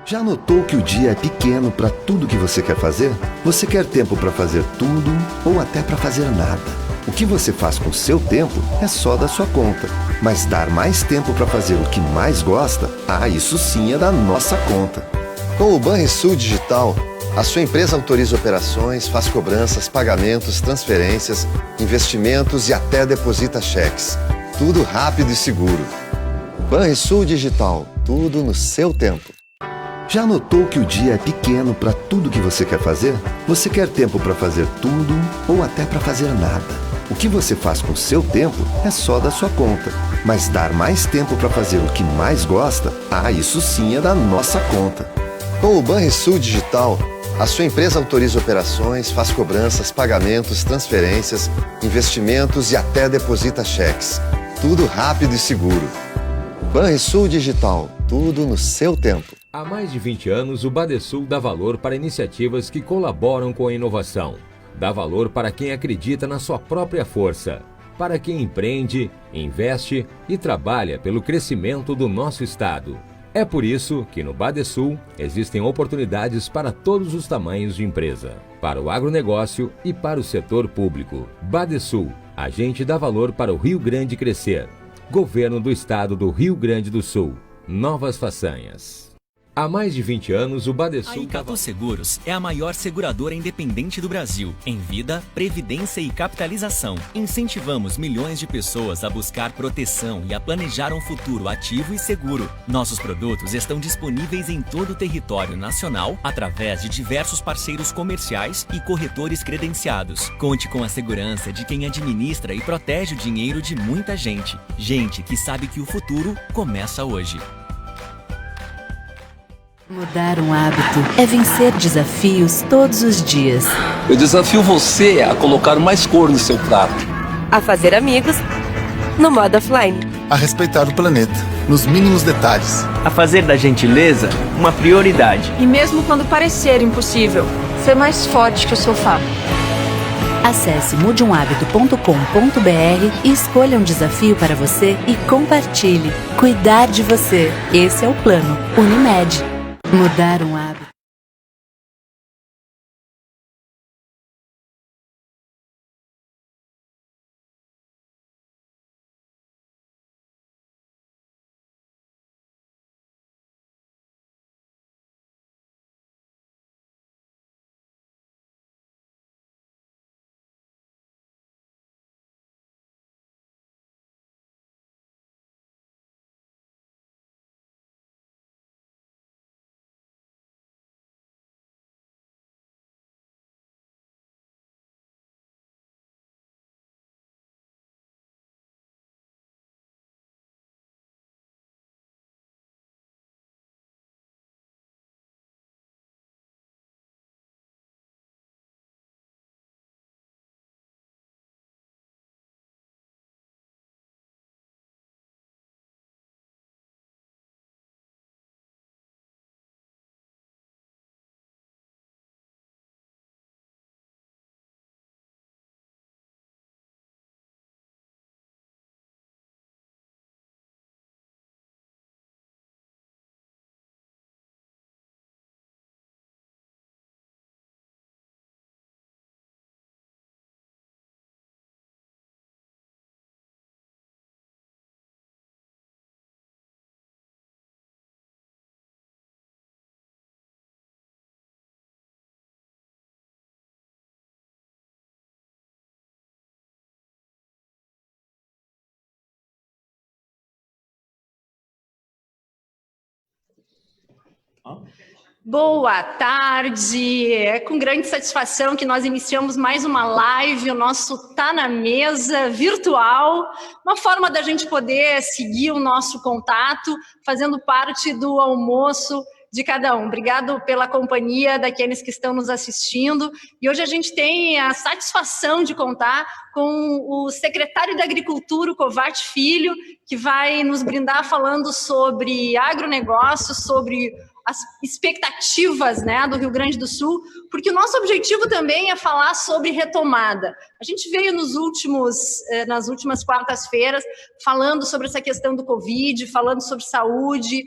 Já notou que o dia é pequeno para tudo que você quer fazer? Você quer tempo para fazer tudo ou até para fazer nada. O que você faz com o seu tempo é só da sua conta. Mas dar mais tempo para fazer o que mais gosta, isso sim é da nossa conta. Com o Banrisul Digital, a sua empresa autoriza operações, faz cobranças, pagamentos, transferências, investimentos e até deposita cheques. Tudo rápido e seguro. Banrisul Digital, tudo no seu tempo. Já notou que o dia é pequeno para tudo que você quer fazer? Você quer tempo para fazer tudo ou até para fazer nada. O que você faz com o seu tempo é só da sua conta. Mas dar mais tempo para fazer o que mais gosta, isso sim é da nossa conta. Com o Banrisul Digital, a sua empresa autoriza operações, faz cobranças, pagamentos, transferências, investimentos e até deposita cheques. Tudo rápido e seguro. Banrisul Digital, tudo no seu tempo. Há mais de 20 anos, o Badesul dá valor para iniciativas que colaboram com a inovação. Dá valor para quem acredita na sua própria força. Para quem empreende, investe e trabalha pelo crescimento do nosso estado. É por isso que no Badesul existem oportunidades para todos os tamanhos de empresa. Para o agronegócio e para o setor público. Badesul, a gente dá valor para o Rio Grande crescer. Governo do Estado do Rio Grande do Sul. Novas façanhas. Há mais de 20 anos, o Badesul... A Icatu Seguros é a maior seguradora independente do Brasil, em vida, previdência e capitalização. Incentivamos milhões de pessoas a buscar proteção e a planejar um futuro ativo e seguro. Nossos produtos estão disponíveis em todo o território nacional, através de diversos parceiros comerciais e corretores credenciados. Conte com a segurança de quem administra e protege o dinheiro de muita gente. Gente que sabe que o futuro começa hoje. Mudar um hábito é vencer desafios todos os dias. Eu desafio você a colocar mais cor no seu prato. A fazer amigos no modo offline. A respeitar o planeta, nos mínimos detalhes. A fazer da gentileza uma prioridade. E mesmo quando parecer impossível, ser mais forte que o sofá. Acesse mudeumhabito.com.br e escolha um desafio para você e compartilhe. Cuidar de você. Esse é o plano Unimed. Mudar um hábito. Boa tarde! É com grande satisfação que nós iniciamos mais uma live, o nosso Tá na Mesa virtual, uma forma da gente poder seguir o nosso contato, fazendo parte do almoço de cada um. Obrigado pela companhia daqueles que estão nos assistindo. E hoje a gente tem a satisfação de contar com o secretário da Agricultura, o Covart Filho, que vai nos brindar falando sobre agronegócio, sobre as expectativas, né, do Rio Grande do Sul, porque o nosso objetivo também é falar sobre retomada. A gente veio nas últimas quartas-feiras falando sobre essa questão do Covid, falando sobre saúde,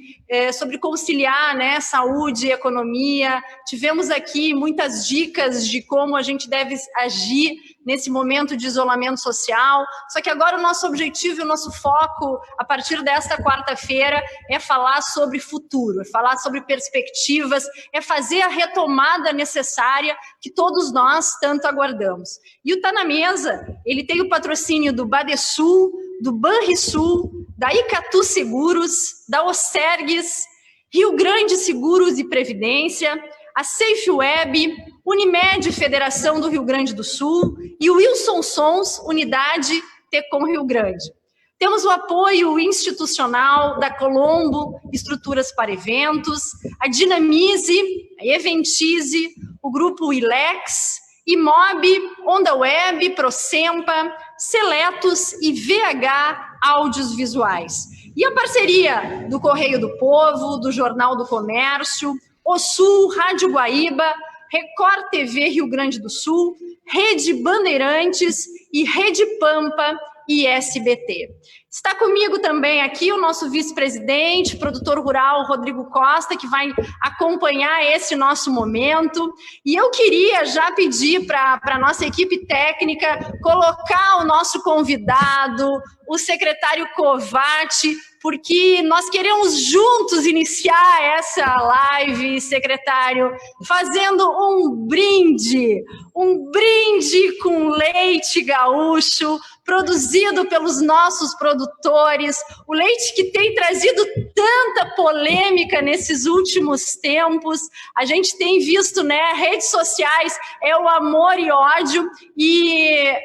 sobre conciliar, né, saúde e economia. Tivemos aqui muitas dicas de como a gente deve agir nesse momento de isolamento social. Só que agora o nosso objetivo e o nosso foco, a partir desta quarta-feira, é falar sobre futuro, é falar sobre perspectivas, é fazer a retomada necessária que todos nós tanto aguardamos. E o Tá na Mesa, ele tem o patrocínio do Badesul, do Banrisul, da Icatu Seguros, da Osergues, Rio Grande Seguros e Previdência, a Safe Web, Unimed Federação do Rio Grande do Sul e Wilson Sons, Unidade Tecom Rio Grande. Temos o apoio institucional da Colombo, Estruturas para Eventos, a Dinamize, a Eventize, o Grupo Ilex, Imob, Onda Web, Procempa, Seletos e VH Áudios Visuais. E a parceria do Correio do Povo, do Jornal do Comércio, O Sul, Rádio Guaíba, Record TV Rio Grande do Sul, Rede Bandeirantes e Rede Pampa e SBT. Está comigo também aqui o nosso vice-presidente, produtor rural, Rodrigo Costa, que vai acompanhar esse nosso momento. E eu queria já pedir para a nossa equipe técnica colocar o nosso convidado, o secretário Covatti, porque nós queremos juntos iniciar essa live, secretário, fazendo um brinde com leite gaúcho, produzido pelos nossos produtores, o leite que tem trazido tanta polêmica nesses últimos tempos. A gente tem visto, né, redes sociais, é o amor e ódio, e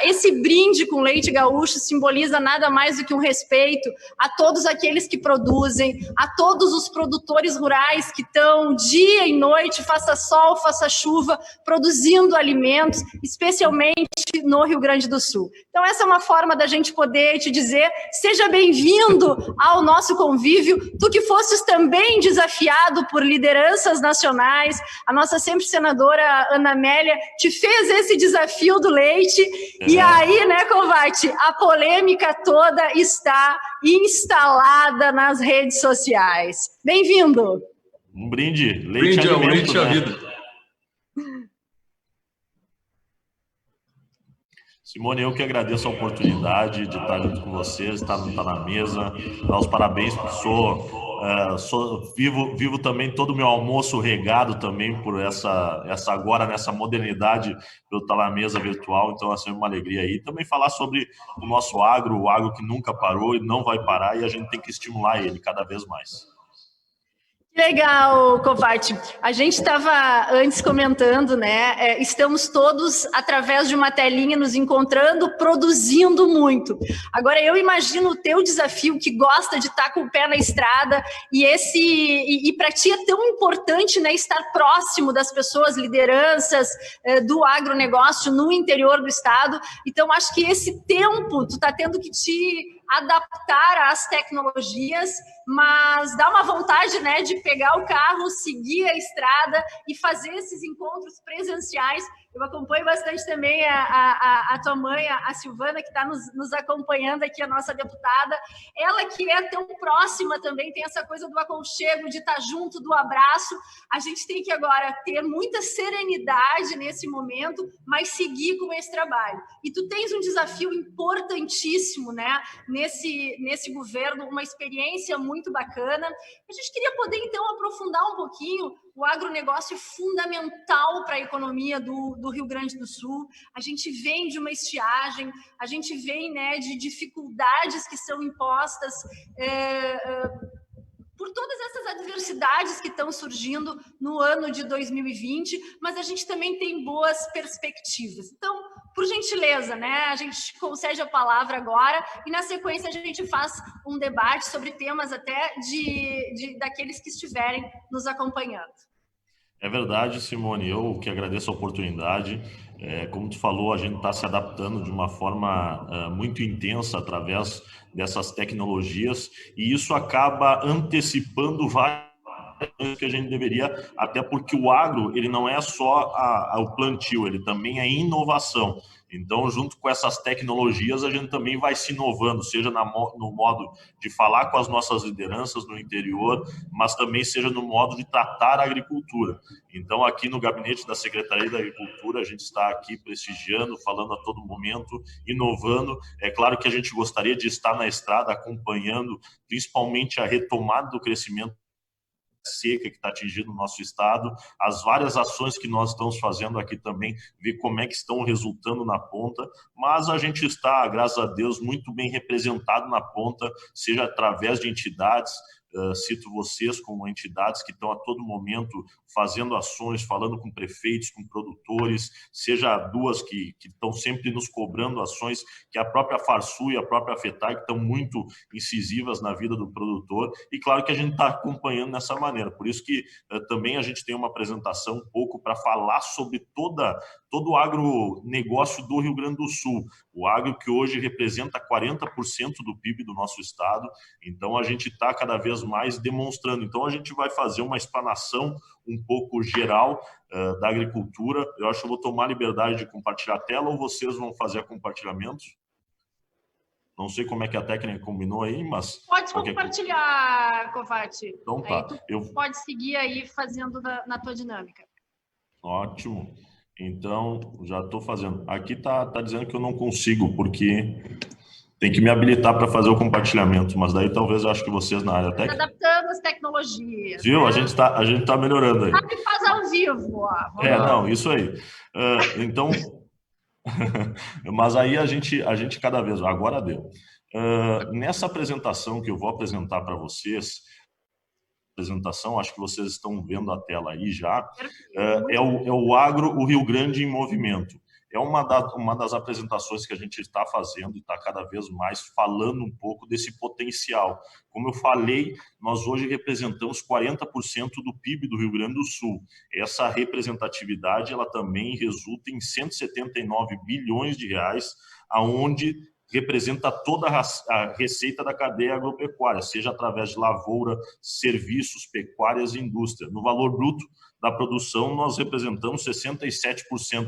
esse brinde com leite gaúcho simboliza nada mais do que um respeito a todos aqueles que produzem, a todos os produtores rurais que estão dia e noite, faça sol, faça chuva, produzindo alimentos, especialmente no Rio Grande do Sul. Então essa é uma forma da gente poder te dizer, seja bem-vindo ao nosso convívio, tu que fostes também desafiado por lideranças nacionais, a nossa sempre senadora Ana Amélia te fez esse desafio do leite. E aí, né, Covatti, a polêmica toda está instalada nas redes sociais. Bem-vindo. Um brinde, leite ao leite, né? A vida. Simone, eu que agradeço a oportunidade de estar junto com vocês, estar na mesa, dar os parabéns, vivo também todo o meu almoço regado também por agora nessa modernidade pelo Tá na Mesa virtual, então é sempre uma alegria aí. Também falar sobre o nosso agro, o agro que nunca parou e não vai parar, e a gente tem que estimular ele cada vez mais. Legal, Covatti. A gente estava antes comentando, né? Estamos todos, através de uma telinha, nos encontrando, produzindo muito. Agora, eu imagino o teu desafio, que gosta de estar com o pé na estrada, e para ti é tão importante, né, estar próximo das pessoas, lideranças do agronegócio no interior do estado. Então, acho que esse tempo tu está tendo que te adaptar às tecnologias, mas dá uma vontade, né, de pegar o carro, seguir a estrada e fazer esses encontros presenciais. Eu acompanho bastante também a tua mãe, a Silvana, que está nos acompanhando aqui, a nossa deputada. Ela que é tão próxima também, tem essa coisa do aconchego, de estar junto, do abraço. A gente tem que agora ter muita serenidade nesse momento, mas seguir com esse trabalho. E tu tens um desafio importantíssimo, né, nesse governo, uma experiência muito bacana. A gente queria poder, então, aprofundar um pouquinho. O agronegócio é fundamental para a economia do Rio Grande do Sul. A gente vem de uma estiagem, a gente vem, né, de dificuldades que são impostas por todas essas adversidades que estão surgindo no ano de 2020, mas a gente também tem boas perspectivas. Então, por gentileza, né, a gente concede a palavra agora e, na sequência, a gente faz um debate sobre temas até daqueles que estiverem nos acompanhando. É verdade, Simone, eu que agradeço a oportunidade. Como tu falou, a gente está se adaptando de uma forma muito intensa através dessas tecnologias, e isso acaba antecipando várias que a gente deveria, até porque o agro ele não é só o plantio, ele também é inovação. Então, junto com essas tecnologias, a gente também vai se inovando, seja no modo de falar com as nossas lideranças no interior, mas também seja no modo de tratar a agricultura. Então, aqui no gabinete da Secretaria da Agricultura, a gente está aqui prestigiando, falando a todo momento, inovando. É claro que a gente gostaria de estar na estrada acompanhando, principalmente a retomada do crescimento seca que está atingindo o nosso estado, as várias ações que nós estamos fazendo aqui também, ver como é que estão resultando na ponta, mas a gente está, graças a Deus, muito bem representado na ponta, seja através de entidades, cito vocês como entidades que estão a todo momento fazendo ações, falando com prefeitos, com produtores, seja duas que estão sempre nos cobrando ações, que a própria Farsul e a própria FETAG estão muito incisivas na vida do produtor, e claro que a gente está acompanhando dessa maneira, por isso que também a gente tem uma apresentação um pouco para falar sobre todo o agronegócio do Rio Grande do Sul, o agro que hoje representa 40% do PIB do nosso estado, então a gente está cada vez mais demonstrando. Então a gente vai fazer uma explanação um pouco geral da agricultura. Eu acho que eu vou tomar a liberdade de compartilhar a tela ou vocês vão fazer compartilhamento? Não sei como é que a técnica combinou aí, mas... Pode compartilhar, Covatti. Então tá. Pode seguir aí fazendo na tua dinâmica. Ótimo. Então, já estou fazendo. Aqui tá dizendo que eu não consigo, porque... tem que me habilitar para fazer o compartilhamento, mas daí talvez eu acho que vocês na área técnica... Adaptando as tecnologias. Viu? Né? A gente tá melhorando aí. Sabe que faz ao vivo. Ó. Não, isso aí. Então, mas aí a gente cada vez... Agora deu. Nessa apresentação que eu vou apresentar para vocês, acho que vocês estão vendo a tela aí já, é o Agro, o Rio Grande em Movimento. É uma das apresentações que a gente está fazendo e está cada vez mais falando um pouco desse potencial. Como eu falei, nós hoje representamos 40% do PIB do Rio Grande do Sul. Essa representatividade ela também resulta em 179 bilhões de reais, aonde representa toda a receita da cadeia agropecuária, seja através de lavoura, serviços, pecuárias e indústria. No valor bruto da produção, nós representamos 67%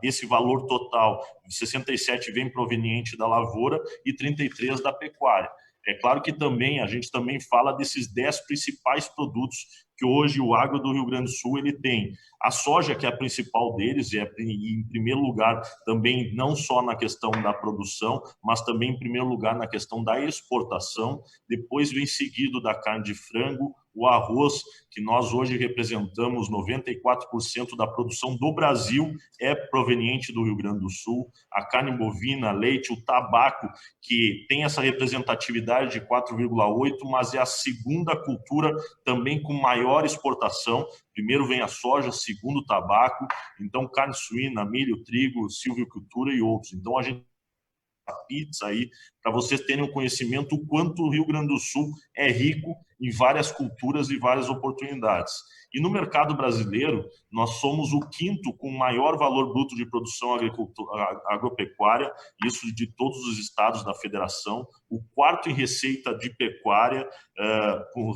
desse valor total. 67% vem proveniente da lavoura e 33% da pecuária. É claro que também a gente também fala desses 10 principais produtos que hoje o agro do Rio Grande do Sul ele tem. A soja, que é a principal deles, e em primeiro lugar também não só na questão da produção, mas também em primeiro lugar na questão da exportação. Depois vem seguido da carne de frango, o arroz, que nós hoje representamos 94% da produção do Brasil é proveniente do Rio Grande do Sul, a carne bovina, leite, o tabaco, que tem essa representatividade de 4,8%, mas é a segunda cultura também com maior exportação. Primeiro vem a soja, segundo o tabaco, então carne suína, milho, trigo, silvicultura e outros. Então a gente a pizza aí, para vocês terem um conhecimento o quanto o Rio Grande do Sul é rico em várias culturas e várias oportunidades. E no mercado brasileiro, nós somos o quinto com maior valor bruto de produção agropecuária, isso de todos os estados da federação, o quarto em receita de pecuária,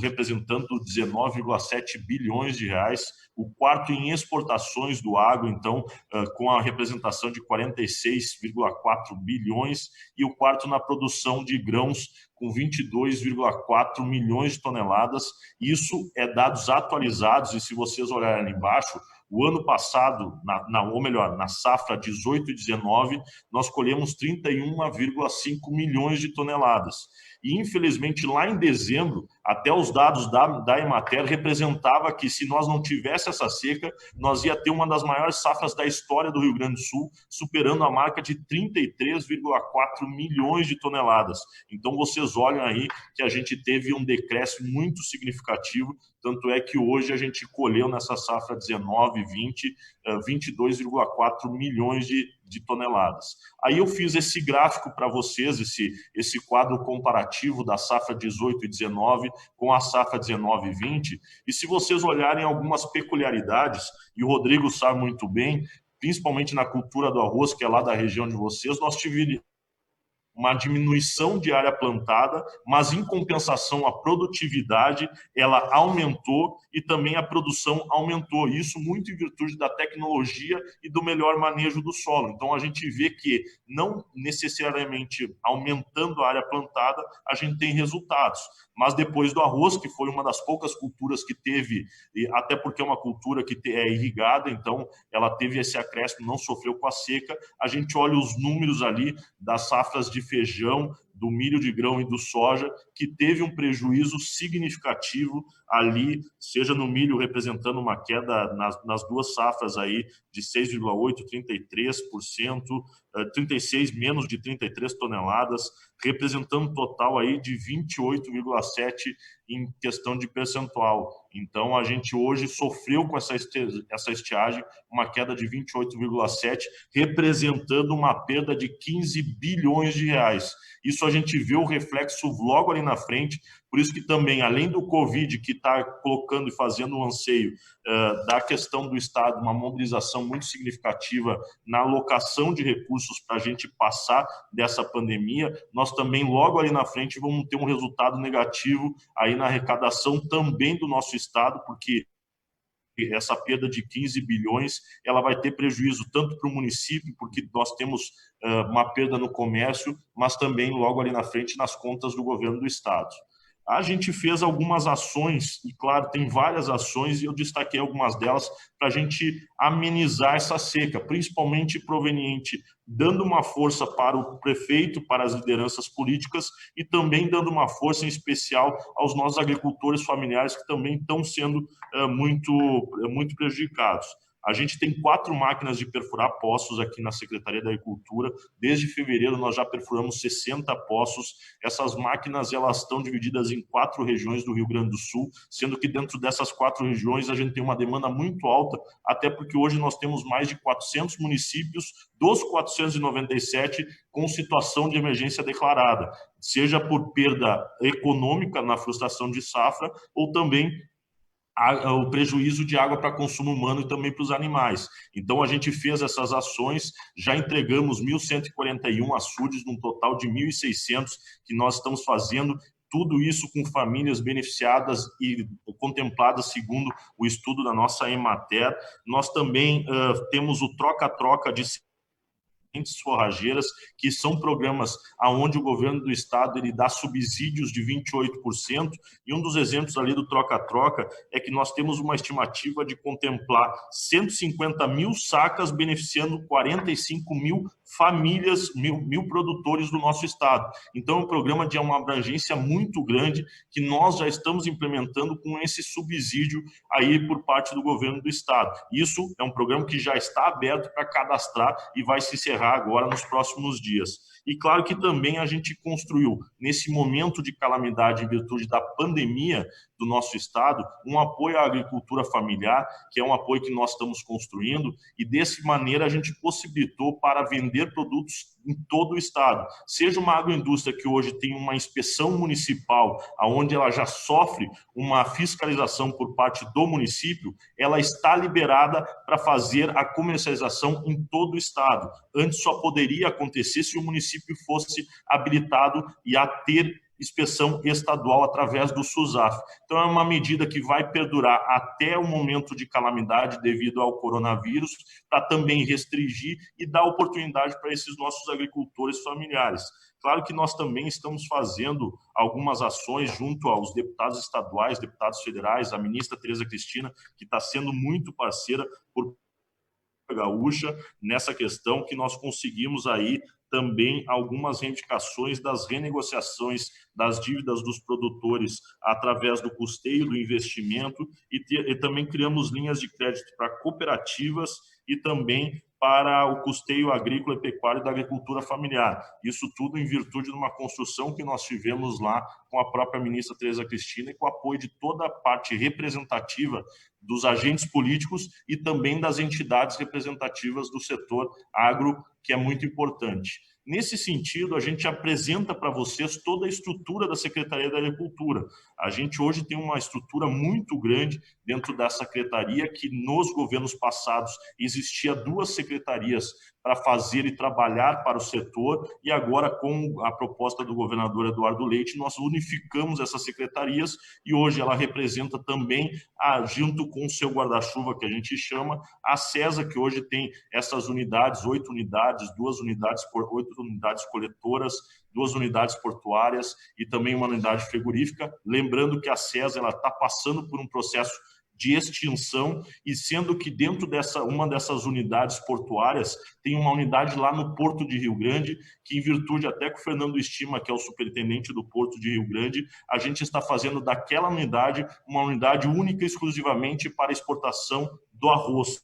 representando 19,7 bilhões de reais, o quarto em exportações do agro, então, com a representação de 46,4 bilhões, e o quarto na produção de grãos, com 22,4 milhões de toneladas. Isso é dados atualizados, e se vocês olharem ali embaixo, o ano passado, na safra 18 e 19, nós colhemos 31,5 milhões de toneladas. E, infelizmente, lá em dezembro, até os dados da Emater representava que, se nós não tivesse essa seca, nós ia ter uma das maiores safras da história do Rio Grande do Sul, superando a marca de 33,4 milhões de toneladas. Então, vocês olham aí que a gente teve um decréscimo muito significativo, tanto é que hoje a gente colheu nessa safra 19 e 20, 22,4 milhões de toneladas. Aí eu fiz esse gráfico para vocês, esse quadro comparativo da safra 18 e 19 com a safra 19 e 20, e se vocês olharem algumas peculiaridades, e o Rodrigo sabe muito bem, principalmente na cultura do arroz, que é lá da região de vocês, nós tivemos uma diminuição de área plantada, mas em compensação a produtividade ela aumentou e também a produção aumentou, isso muito em virtude da tecnologia e do melhor manejo do solo. Então a gente vê que não necessariamente aumentando a área plantada a gente tem resultados, mas depois do arroz, que foi uma das poucas culturas que teve, até porque é uma cultura que é irrigada, então ela teve esse acréscimo, não sofreu com a seca, a gente olha os números ali das safras de feijão, do milho de grão e do soja, que teve um prejuízo significativo ali, seja no milho representando uma queda nas duas safras aí de 6,8%, 33%, 36, menos de 33 toneladas, representando um total aí de 28,7% em questão de percentual. Então, a gente hoje sofreu com essa estiagem, uma queda de 28,7%, representando uma perda de 15 bilhões de reais. Isso a gente vê o reflexo logo ali na frente, por isso que também, além do Covid, que está colocando e fazendo um anseio da questão do Estado, uma mobilização muito significativa na alocação de recursos para a gente passar dessa pandemia, nós também, logo ali na frente, vamos ter um resultado negativo aí na arrecadação também do nosso Estado, porque essa perda de 15 bilhões, ela vai ter prejuízo tanto para o município, porque nós temos uma perda no comércio, mas também logo ali na frente nas contas do governo do Estado. A gente fez algumas ações, e claro, tem várias ações, e eu destaquei algumas delas para a gente amenizar essa seca, principalmente proveniente, dando uma força para o prefeito, para as lideranças políticas, e também dando uma força em especial aos nossos agricultores familiares, que também estão sendo muito prejudicados. A gente tem 4 máquinas de perfurar poços aqui na Secretaria da Agricultura. Desde fevereiro nós já perfuramos 60 poços. Essas máquinas elas estão divididas em 4 regiões do Rio Grande do Sul, sendo que dentro dessas 4 regiões a gente tem uma demanda muito alta, até porque hoje nós temos mais de 400 municípios dos 497 com situação de emergência declarada, seja por perda econômica na frustração de safra ou também o prejuízo de água para consumo humano e também para os animais. Então, a gente fez essas ações, já entregamos 1.141 açudes, num total de 1.600 que nós estamos fazendo, tudo isso com famílias beneficiadas e contempladas segundo o estudo da nossa Emater. Nós também temos o troca-troca de forrageiras, que são programas onde o governo do estado ele dá subsídios de 28%, e um dos exemplos ali do troca-troca é que nós temos uma estimativa de contemplar 150 mil sacas beneficiando 45 mil famílias, mil produtores do nosso estado. Então é um programa de uma abrangência muito grande que nós já estamos implementando com esse subsídio aí por parte do governo do estado. Isso é um programa que já está aberto para cadastrar e vai se encerrar agora nos próximos dias. E claro que também a gente construiu, nesse momento de calamidade em virtude da pandemia do nosso estado, um apoio à agricultura familiar, que é um apoio que nós estamos construindo, e dessa maneira a gente possibilitou para vender produtos em todo o estado. Seja uma agroindústria que hoje tem uma inspeção municipal, onde ela já sofre uma fiscalização por parte do município, ela está liberada para fazer a comercialização em todo o estado. Antes só poderia acontecer se o município fosse habilitado e a ter inspeção estadual através do SUSAF. Então é uma medida que vai perdurar até o momento de calamidade devido ao coronavírus, para também restringir e dar oportunidade para esses nossos agricultores familiares. Claro que nós também estamos fazendo algumas ações junto aos deputados estaduais, deputados federais, a ministra Tereza Cristina, que está sendo muito parceira por gaúcha nessa questão, que nós conseguimos aí também algumas reivindicações das renegociações das dívidas dos produtores através do custeio do investimento e também criamos linhas de crédito para cooperativas e também para o custeio agrícola e pecuário da agricultura familiar. Isso tudo em virtude de uma construção que nós tivemos lá com a própria ministra Tereza Cristina e com o apoio de toda a parte representativa dos agentes políticos e também das entidades representativas do setor agro, que é muito importante. Nesse sentido, a gente apresenta para vocês toda a estrutura da Secretaria da Agricultura. A gente hoje tem uma estrutura muito grande dentro da Secretaria, que nos governos passados existia 2 secretarias para fazer e trabalhar para o setor, e agora com a proposta do governador Eduardo Leite, nós unificamos essas secretarias e hoje ela representa também, junto com o seu guarda-chuva, que a gente chama, a SESA, que hoje tem essas unidades, 8 unidades, 8 unidades coletoras, 2 unidades portuárias e também uma unidade frigorífica. Lembrando que a SESA está passando por um processo de extinção, e sendo que dentro uma dessas unidades portuárias tem uma unidade lá no Porto de Rio Grande, que em virtude até que o Fernando estima, que é o superintendente do Porto de Rio Grande, a gente está fazendo daquela unidade uma unidade única exclusivamente para exportação do arroz.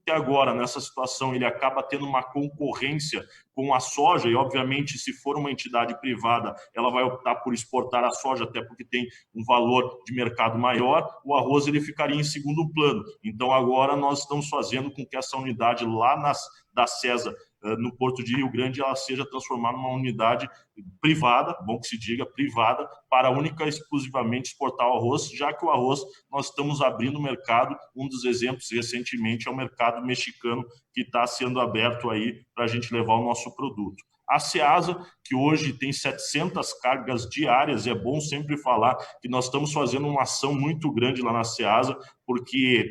Que agora, nessa situação, ele acaba tendo uma concorrência com a soja, e obviamente, se for uma entidade privada, ela vai optar por exportar a soja, até porque tem um valor de mercado maior, o arroz ele ficaria em segundo plano. Então, agora nós estamos fazendo com que essa unidade lá da SESA, no Porto de Rio Grande, ela seja transformada numa unidade privada, bom que se diga, privada, para única e exclusivamente exportar o arroz, já que o arroz nós estamos abrindo o mercado. Um dos exemplos recentemente é o mercado mexicano, que está sendo aberto aí para a gente levar o nosso produto. A Ceasa, que hoje tem 700 cargas diárias, é bom sempre falar que nós estamos fazendo uma ação muito grande lá na Ceasa, porque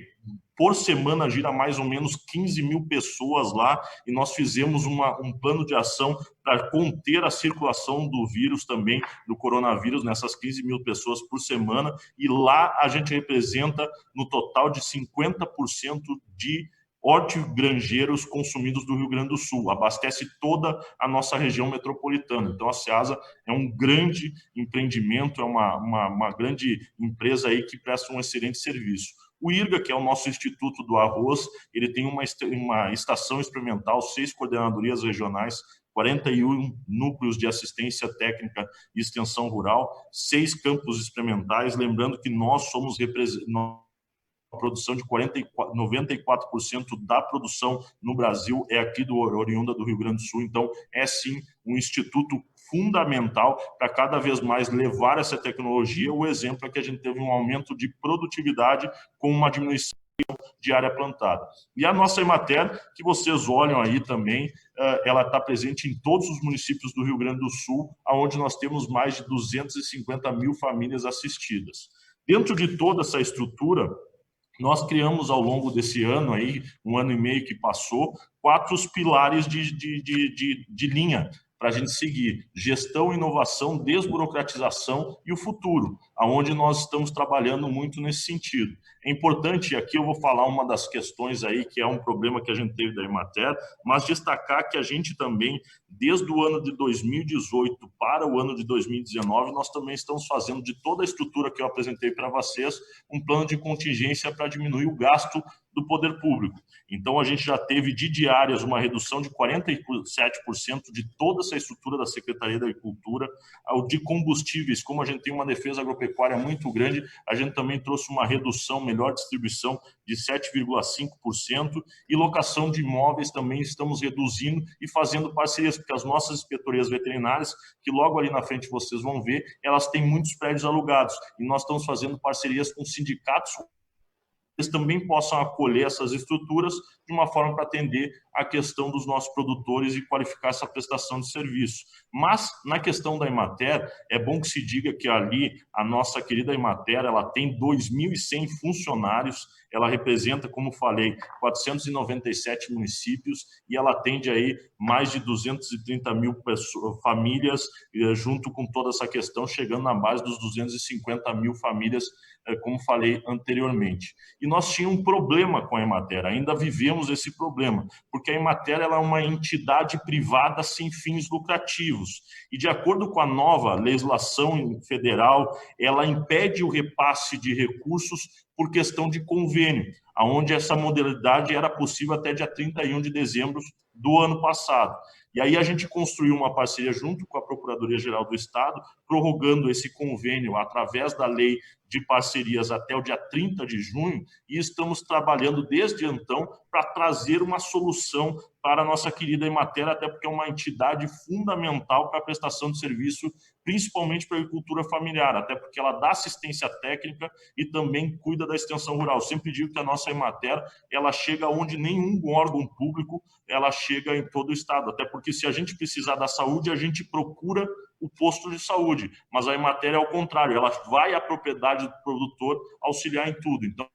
por semana gira mais ou menos 15 mil pessoas lá, e nós fizemos um plano de ação para conter a circulação do vírus também, do coronavírus, nessas 15 mil pessoas por semana, e lá a gente representa no total de 50% de hortigranjeiros consumidos do Rio Grande do Sul, abastece toda a nossa região metropolitana. Então a Ceasa é um grande empreendimento, é uma grande empresa aí que presta um excelente serviço. O IRGA, que é o nosso Instituto do Arroz, ele tem uma estação experimental, 6 coordenadorias regionais, 41 núcleos de assistência técnica e extensão rural, 6 campos experimentais. Lembrando que nós somos a produção de 94% da produção no Brasil é aqui oriunda do Rio Grande do Sul. Então, é sim um instituto fundamental para cada vez mais levar essa tecnologia. O exemplo é que a gente teve um aumento de produtividade com uma diminuição de área plantada. E a nossa Emater, que vocês olham aí também, ela está presente em todos os municípios do Rio Grande do Sul, onde nós temos mais de 250 mil famílias assistidas. Dentro de toda essa estrutura, nós criamos ao longo desse ano, aí, 1 ano e meio que passou, 4 pilares de linha para a gente seguir: gestão, inovação, desburocratização e o futuro, aonde nós estamos trabalhando muito nesse sentido. É importante, e aqui eu vou falar uma das questões aí, que é um problema que a gente teve da Emater, mas destacar que a gente também, desde o ano de 2018 para o ano de 2019, nós também estamos fazendo de toda a estrutura que eu apresentei para vocês, um plano de contingência para diminuir o gasto do poder público. Então, a gente já teve de diárias uma redução de 47% de toda essa estrutura da Secretaria da Agricultura. De combustíveis, como a gente tem uma defesa agropecuária muito grande, a gente também trouxe uma redução, melhor distribuição de 7,5%, e locação de imóveis também estamos reduzindo e fazendo parcerias, porque as nossas inspetorias veterinárias, que logo ali na frente vocês vão ver, elas têm muitos prédios alugados, e nós estamos fazendo parcerias com sindicatos, eles também possam acolher essas estruturas de uma forma para atender a questão dos nossos produtores e qualificar essa prestação de serviço. Mas, na questão da Emater, é bom que se diga que ali a nossa querida Emater, ela tem 2.100 funcionários, ela representa, como falei, 497 municípios, e ela atende aí mais de 230 mil famílias, junto com toda essa questão, chegando na base dos 250 mil famílias, como falei anteriormente. E nós tínhamos um problema com a Emater, ainda vivemos esse problema, porque a Emater ela é uma entidade privada sem fins lucrativos, e de acordo com a nova legislação federal, ela impede o repasse de recursos por questão de convênio. onde essa modalidade era possível até dia 31 de dezembro do ano passado. E aí a gente construiu uma parceria junto com a Procuradoria-Geral do Estado, prorrogando esse convênio através da lei de parcerias até o dia 30 de junho, e estamos trabalhando desde então para trazer uma solução para a nossa querida Emater, até porque é uma entidade fundamental para a prestação de serviço, principalmente para a agricultura familiar, até porque ela dá assistência técnica e também cuida da extensão rural. Eu sempre digo que a nossa Emater, ela chega onde nenhum órgão público ela chega em todo o estado, até porque se a gente precisar da saúde, a gente procura o posto de saúde, mas a Emater é ao contrário, ela vai à propriedade do produtor auxiliar em tudo. Então,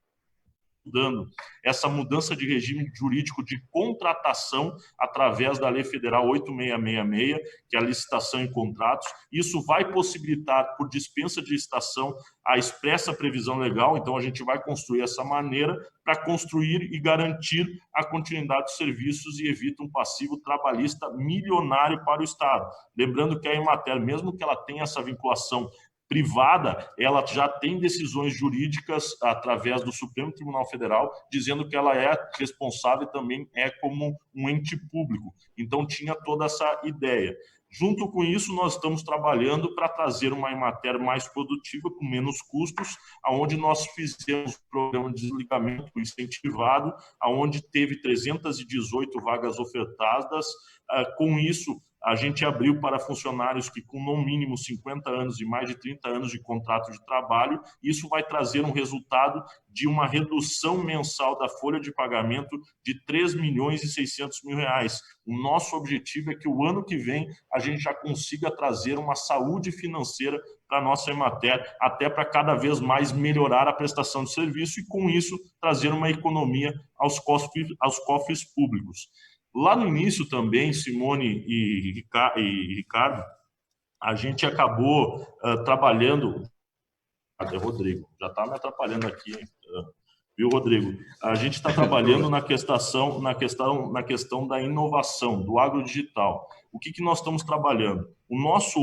dando essa mudança de regime jurídico de contratação através da Lei Federal 8666, que é a licitação em contratos. Isso vai possibilitar, por dispensa de licitação, a expressa previsão legal. Então, a gente vai construir essa maneira para construir e garantir a continuidade dos serviços e evita um passivo trabalhista milionário para o Estado. Lembrando que a Emater, mesmo que ela tenha essa vinculação privada, ela já tem decisões jurídicas através do Supremo Tribunal Federal, dizendo que ela é responsável e também é como um ente público. Então, tinha toda essa ideia. Junto com isso, nós estamos trabalhando para trazer uma Emater mais produtiva, com menos custos, onde nós fizemos um programa de desligamento incentivado, onde teve 318 vagas ofertadas. Com isso, a gente abriu para funcionários que com no mínimo 50 anos e mais de 30 anos de contrato de trabalho. Isso vai trazer um resultado de uma redução mensal da folha de pagamento de R$3.600.000. O nosso objetivo é que o ano que vem a gente já consiga trazer uma saúde financeira para a nossa Emater, até para cada vez mais melhorar a prestação de serviço e, com isso, trazer uma economia aos cofres públicos. Lá no início também, Simone e Ricardo, a gente acabou trabalhando... Cadê Rodrigo? Já está me atrapalhando aqui, hein? Viu, Rodrigo? A gente está trabalhando na questão da inovação, do agrodigital. O que nós estamos trabalhando? O nosso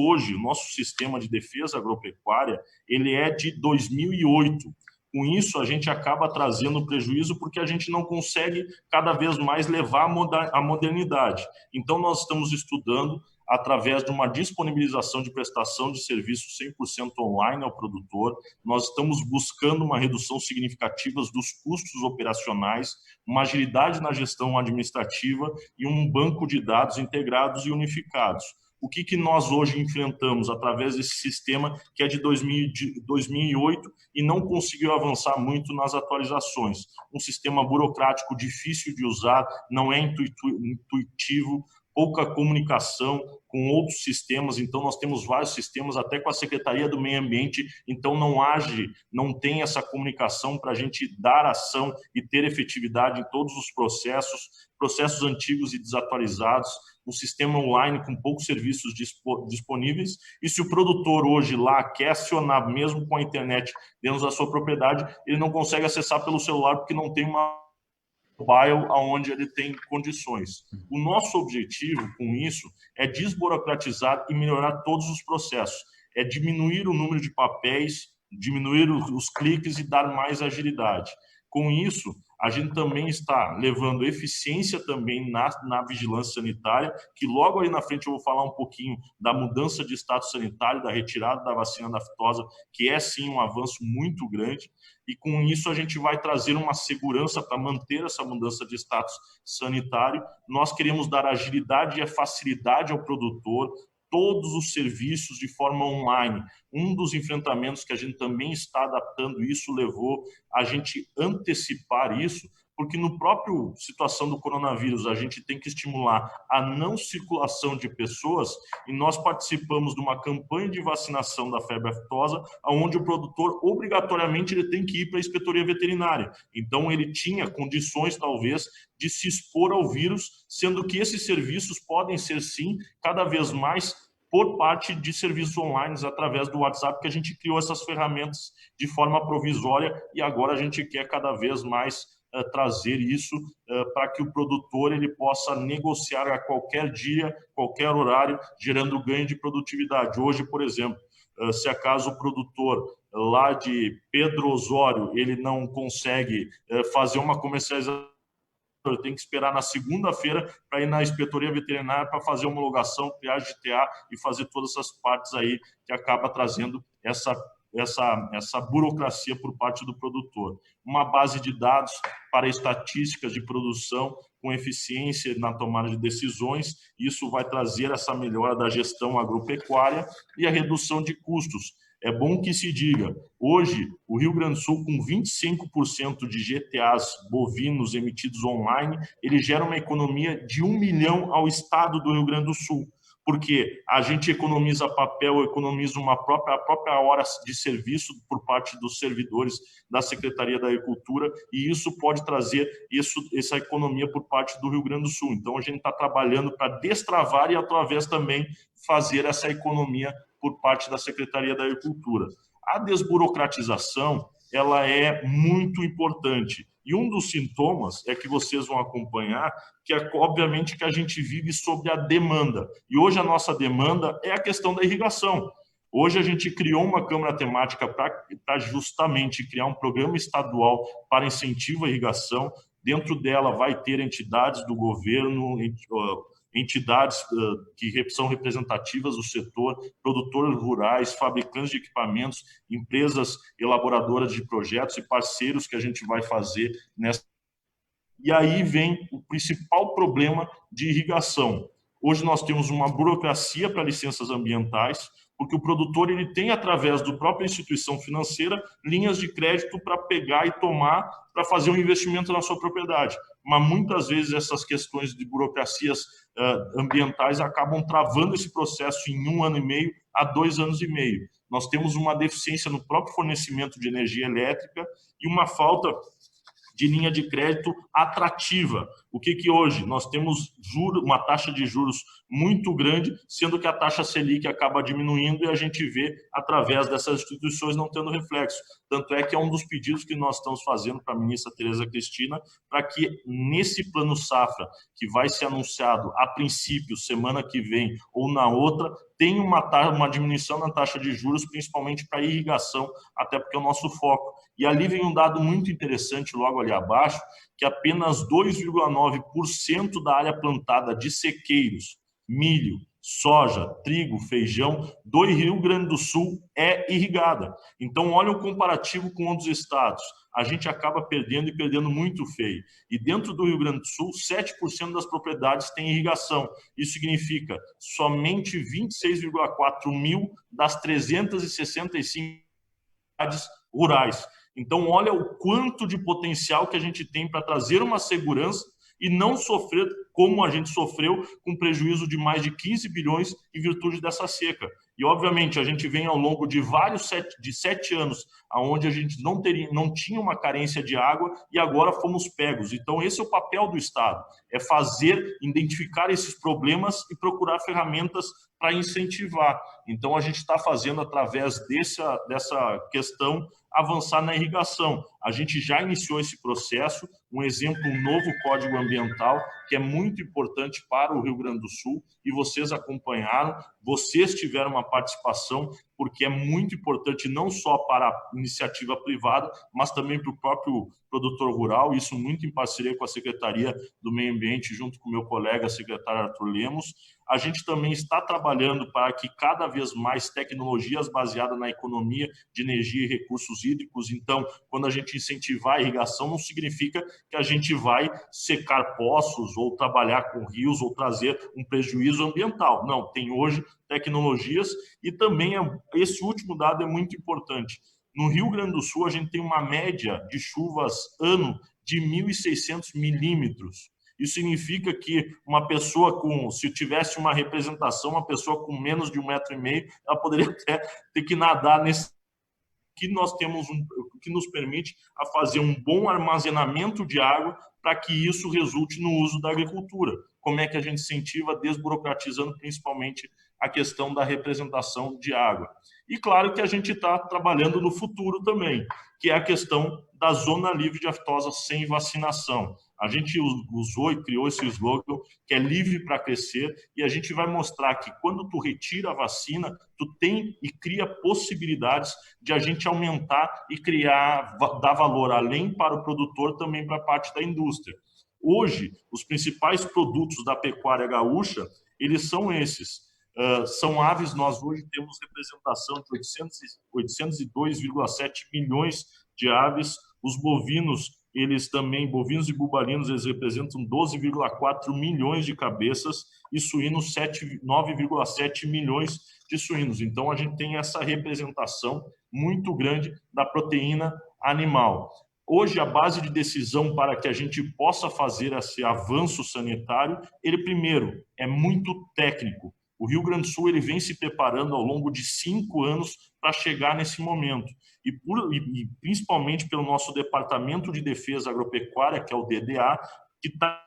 sistema de defesa agropecuária, ele é de 2008. Com isso, a gente acaba trazendo prejuízo porque a gente não consegue cada vez mais levar a modernidade. Então, nós estamos estudando, através de uma disponibilização de prestação de serviço 100% online ao produtor, nós estamos buscando uma redução significativa dos custos operacionais, uma agilidade na gestão administrativa e um banco de dados integrados e unificados. O que nós hoje enfrentamos através desse sistema que é de 2008 e não conseguiu avançar muito nas atualizações? Um sistema burocrático difícil de usar, não é intuitivo, pouca comunicação com outros sistemas. Então nós temos vários sistemas, até com a Secretaria do Meio Ambiente, então não tem essa comunicação para a gente dar ação e ter efetividade em todos os processos antigos e desatualizados, um sistema online com poucos serviços disponíveis, e se o produtor hoje lá quer acionar, mesmo com a internet dentro da sua propriedade, ele não consegue acessar pelo celular porque não tem uma mobile onde ele tem condições. O nosso objetivo com isso é desburocratizar e melhorar todos os processos, é diminuir o número de papéis, diminuir os cliques e dar mais agilidade. Com isso, a gente também está levando eficiência também na vigilância sanitária, que logo aí na frente eu vou falar um pouquinho da mudança de status sanitário, da retirada da vacina da aftosa, que é sim um avanço muito grande, e com isso a gente vai trazer uma segurança para manter essa mudança de status sanitário. Nós queremos dar agilidade e facilidade ao produtor, todos os serviços de forma online. Um dos enfrentamentos que a gente também está adaptando isso levou a gente antecipar isso, porque no próprio situação do coronavírus a gente tem que estimular a não circulação de pessoas, e nós participamos de uma campanha de vacinação da febre aftosa, onde o produtor obrigatoriamente ele tem que ir para a inspetoria veterinária. Então ele tinha condições talvez de se expor ao vírus, sendo que esses serviços podem ser sim cada vez mais por parte de serviços online através do WhatsApp, que a gente criou essas ferramentas de forma provisória e agora a gente quer cada vez mais trazer isso para que o produtor ele possa negociar a qualquer dia, qualquer horário, gerando ganho de produtividade. Hoje, por exemplo, se acaso o produtor lá de Pedro Osório, ele não consegue fazer uma comercialização, tem que esperar na segunda-feira para ir na inspetoria veterinária para fazer homologação, triagem de TA e fazer todas essas partes aí que acaba trazendo essa burocracia por parte do produtor. Uma base de dados para estatísticas de produção com eficiência na tomada de decisões, isso vai trazer essa melhora da gestão agropecuária e a redução de custos. É bom que se diga, hoje o Rio Grande do Sul, com 25% de GTAs bovinos emitidos online, ele gera uma economia de 1 milhão ao estado do Rio Grande do Sul, porque a gente economiza papel, economiza a própria hora de serviço por parte dos servidores da Secretaria da Agricultura, e isso pode trazer essa economia por parte do Rio Grande do Sul. Então, a gente está trabalhando para destravar e, através também, fazer essa economia por parte da Secretaria da Agricultura. A desburocratização, ela é muito importante. E um dos sintomas é que vocês vão acompanhar, que é obviamente que a gente vive sobre a demanda. E hoje a nossa demanda é a questão da irrigação. Hoje a gente criou uma Câmara Temática para justamente criar um programa estadual para incentivo à irrigação. Dentro dela vai ter entidades do governo, entidades que são representativas do setor, produtores rurais, fabricantes de equipamentos, empresas elaboradoras de projetos e parceiros que a gente vai fazer nessa. E aí vem o principal problema de irrigação. Hoje nós temos uma burocracia para licenças ambientais, porque o produtor ele tem, através da própria instituição financeira, linhas de crédito para pegar e tomar, para fazer um investimento na sua propriedade. Mas muitas vezes essas questões de burocracias ambientais acabam travando esse processo em 1 ano e meio a 2 anos e meio. Nós temos uma deficiência no próprio fornecimento de energia elétrica e uma falta de linha de crédito atrativa. O que hoje? Nós temos uma taxa de juros muito grande, sendo que a taxa Selic acaba diminuindo e a gente vê através dessas instituições não tendo reflexo. Tanto é que é um dos pedidos que nós estamos fazendo para a ministra Tereza Cristina, para que nesse plano safra, que vai ser anunciado a princípio, semana que vem ou na outra, tenha uma diminuição na taxa de juros, principalmente para irrigação, até porque é o nosso foco. E ali vem um dado muito interessante logo ali abaixo, que apenas 2,9% da área plantada de sequeiros, milho, soja, trigo, feijão do Rio Grande do Sul é irrigada. Então, olha o comparativo com outros estados. A gente acaba perdendo e perdendo muito feio. E dentro do Rio Grande do Sul, 7% das propriedades têm irrigação. Isso significa somente 26,4 mil das 365 cidades rurais. Então, olha o quanto de potencial que a gente tem para trazer uma segurança e não sofrer como a gente sofreu com prejuízo de mais de 15 bilhões em virtude dessa seca. E, obviamente, a gente vem ao longo de 7 anos, onde a gente não tinha uma carência de água e agora fomos pegos. Então, esse é o papel do Estado, é identificar esses problemas e procurar ferramentas para incentivar. Então, a gente está fazendo, através dessa questão, avançar na irrigação. A gente já iniciou esse processo, um exemplo, um novo Código Ambiental, que é muito importante para o Rio Grande do Sul, e vocês acompanharam, vocês tiveram uma participação, porque é muito importante não só para a iniciativa privada, mas também para o próprio produtor rural, isso muito em parceria com a Secretaria do Meio Ambiente, junto com o meu colega, secretário Arthur Lemos. A gente também está trabalhando para que cada vez mais tecnologias baseadas na economia de energia e recursos hídricos. Então, quando a gente incentivar a irrigação, não significa que a gente vai secar poços ou trabalhar com rios ou trazer um prejuízo ambiental. Não, tem hoje tecnologias e também esse último dado é muito importante. No Rio Grande do Sul, a gente tem uma média de chuvas ano de 1.600 milímetros. Isso significa que uma pessoa se tivesse uma representação, uma pessoa com menos de 1,5 metro, ela poderia até ter que nadar nesse que nós temos que nos permite a fazer um bom armazenamento de água para que isso resulte no uso da agricultura. Como é que a gente incentiva, desburocratizando principalmente a questão da representação de água. E claro que a gente está trabalhando no futuro também, que é a questão da zona livre de aftosa sem vacinação. A gente usou e criou esse slogan que é livre para crescer, e a gente vai mostrar que quando tu retira a vacina, tu tem e cria possibilidades de a gente aumentar e criar, dar valor além para o produtor, também para a parte da indústria. Hoje, os principais produtos da pecuária gaúcha, eles são esses. São aves, nós hoje temos representação de 802,7 milhões de aves. Os bovinos, eles também, bovinos e bubalinos, eles representam 12,4 milhões de cabeças e suínos 9,7 milhões de suínos. Então, a gente tem essa representação muito grande da proteína animal. Hoje, a base de decisão para que a gente possa fazer esse avanço sanitário, ele primeiro é muito técnico. O Rio Grande do Sul ele vem se preparando ao longo de 5 anos para chegar nesse momento. E principalmente pelo nosso Departamento de Defesa Agropecuária, que é o DDA, que está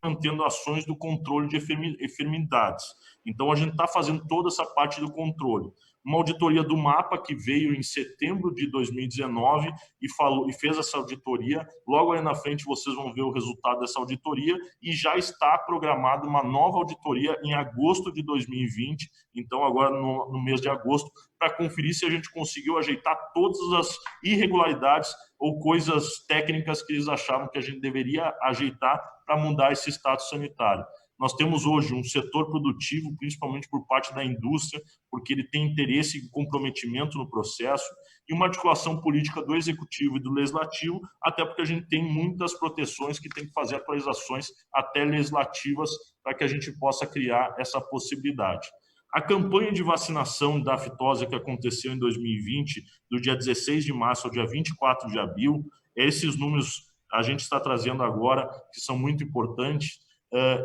mantendo ações do controle de enfermidades. Então, a gente está fazendo toda essa parte do controle. Uma auditoria do MAPA, que veio em setembro de 2019 e fez essa auditoria. Logo aí na frente vocês vão ver o resultado dessa auditoria e já está programada uma nova auditoria em agosto de 2020, então agora no mês de agosto, para conferir se a gente conseguiu ajeitar todas as irregularidades ou coisas técnicas que eles achavam que a gente deveria ajeitar para mudar esse status sanitário. Nós temos hoje um setor produtivo, principalmente por parte da indústria, porque ele tem interesse e comprometimento no processo, e uma articulação política do executivo e do legislativo, até porque a gente tem muitas proteções que tem que fazer atualizações até legislativas para que a gente possa criar essa possibilidade. A campanha de vacinação da aftosa que aconteceu em 2020, do dia 16 de março ao dia 24 de abril, esses números a gente está trazendo agora, que são muito importantes.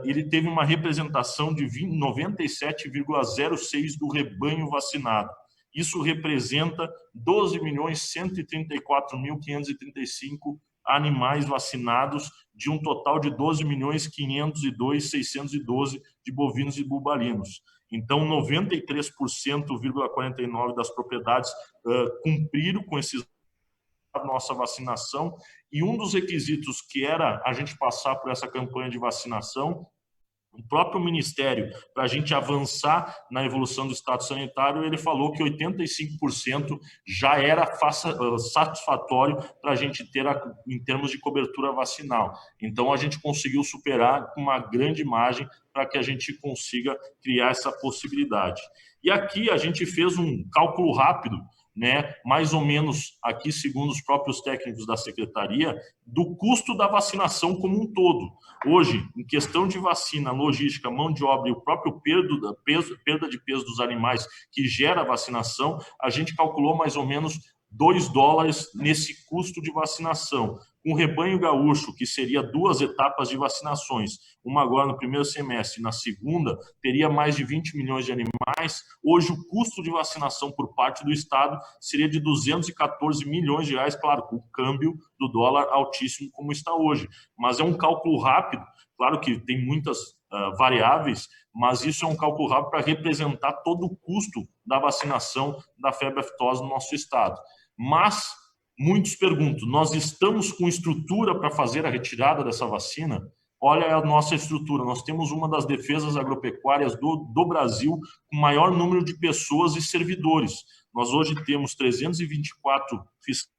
Ele teve uma representação de 97,06% do rebanho vacinado. Isso representa 12.134.535 animais vacinados, de um total de 12.502.612 de bovinos e bubalinos. Então, 93,49% das propriedades cumpriram com esses nossa vacinação, e um dos requisitos que era a gente passar por essa campanha de vacinação, o próprio Ministério, para a gente avançar na evolução do estado sanitário, ele falou que 85% já era satisfatório para a gente ter em termos de cobertura vacinal. Então, a gente conseguiu superar com uma grande margem para que a gente consiga criar essa possibilidade. E aqui a gente fez um cálculo rápido, né, mais ou menos aqui, segundo os próprios técnicos da Secretaria, do custo da vacinação como um todo. Hoje, em questão de vacina, logística, mão de obra e o próprio perda de peso dos animais que gera a vacinação, a gente calculou mais ou menos $2 nesse custo de vacinação. Com o rebanho gaúcho, que seria 2 etapas de vacinações, uma agora no primeiro semestre e na segunda, teria mais de 20 milhões de animais. Hoje, o custo de vacinação por parte do Estado seria de 214 milhões de reais, claro, com o câmbio do dólar altíssimo como está hoje. Mas é um cálculo rápido, claro que tem muitas variáveis, mas isso é um cálculo rápido para representar todo o custo da vacinação da febre aftosa no nosso estado. Mas muitos perguntam, nós estamos com estrutura para fazer a retirada dessa vacina? Olha a nossa estrutura, nós temos uma das defesas agropecuárias do Brasil com maior número de pessoas e servidores. Nós hoje temos 324 fiscais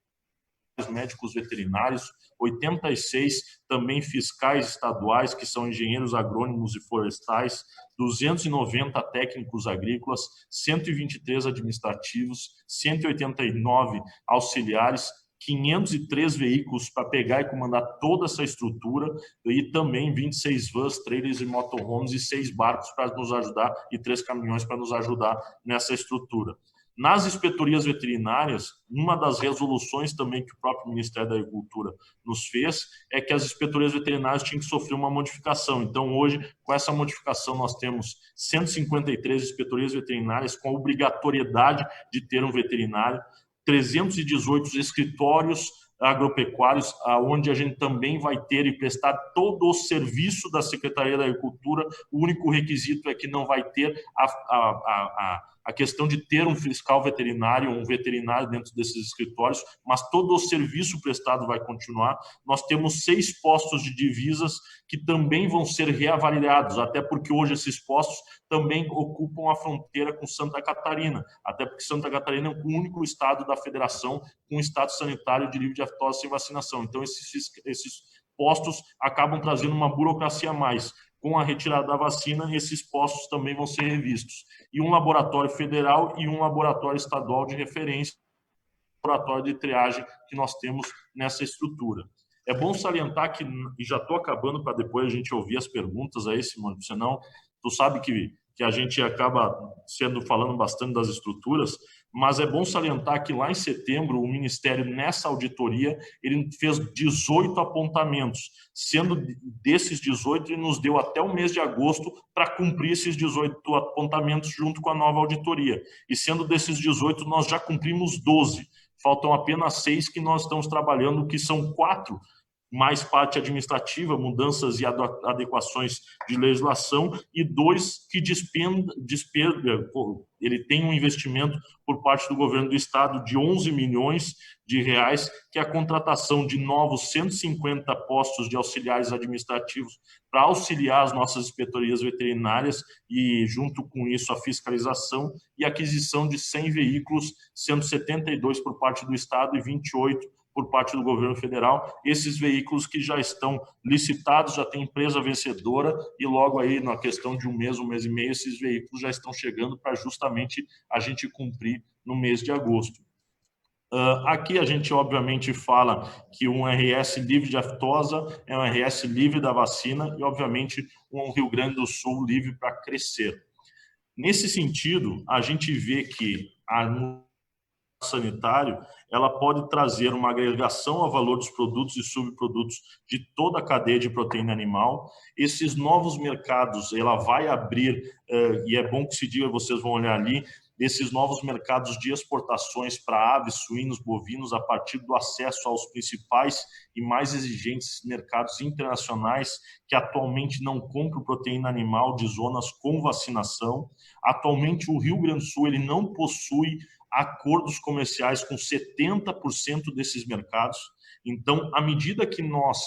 médicos veterinários, 86 também fiscais estaduais, que são engenheiros agrônomos e florestais, 290 técnicos agrícolas, 123 administrativos, 189 auxiliares, 503 veículos para pegar e comandar toda essa estrutura, e também 26 vans, trailers e motorhomes e 6 barcos para nos ajudar e 3 caminhões para nos ajudar nessa estrutura. Nas inspetorias veterinárias, uma das resoluções também que o próprio Ministério da Agricultura nos fez é que as inspetorias veterinárias tinham que sofrer uma modificação. Então, hoje, com essa modificação, nós temos 153 inspetorias veterinárias com a obrigatoriedade de ter um veterinário, 318 escritórios agropecuários, onde a gente também vai ter e prestar todo o serviço da Secretaria da Agricultura. O único requisito é que não vai ter a questão de ter um fiscal veterinário, um veterinário dentro desses escritórios, mas todo o serviço prestado vai continuar. Nós temos 6 postos de divisas que também vão ser reavaliados, até porque hoje esses postos também ocupam a fronteira com Santa Catarina, até porque Santa Catarina é o único estado da federação com estado sanitário de livre de aftosa sem vacinação. Então, esses postos acabam trazendo uma burocracia a mais. Com a retirada da vacina, esses postos também vão ser revistos. E um laboratório federal e um laboratório estadual de referência, laboratório de triagem que nós temos nessa estrutura. É bom salientar que, e já estou acabando para depois a gente ouvir as perguntas aí, Simone, senão tu sabe que a gente acaba falando bastante das estruturas, mas é bom salientar que lá em setembro o Ministério, nessa auditoria, ele fez 18 apontamentos, sendo desses 18, ele nos deu até o mês de agosto para cumprir esses 18 apontamentos junto com a nova auditoria. E sendo desses 18, nós já cumprimos 12. Faltam apenas 6 que nós estamos trabalhando, que são 4 mais parte administrativa, mudanças e adequações de legislação, e 2 que ele tem um investimento por parte do governo do estado de 11 milhões de reais, que é a contratação de novos 150 postos de auxiliares administrativos para auxiliar as nossas inspetorias veterinárias e, junto com isso, a fiscalização e aquisição de 100 veículos, sendo 72 por parte do estado e 28 por parte do governo federal. Esses veículos que já estão licitados, já tem empresa vencedora, e logo aí, na questão de um mês e meio, esses veículos já estão chegando para justamente a gente cumprir no mês de agosto. Aqui a gente, obviamente, fala que um RS livre de aftosa é um RS livre da vacina e, obviamente, um Rio Grande do Sul livre para crescer. Nesse sentido, a gente vê que a sanitário, ela pode trazer uma agregação ao valor dos produtos e subprodutos de toda a cadeia de proteína animal. Esses novos mercados, ela vai abrir, e é bom que se diga, vocês vão olhar ali, esses novos mercados de exportações para aves, suínos, bovinos, a partir do acesso aos principais e mais exigentes mercados internacionais que atualmente não compram proteína animal de zonas com vacinação. Atualmente, o Rio Grande do Sul ele não possui acordos comerciais com 70% desses mercados. Então, à medida que nós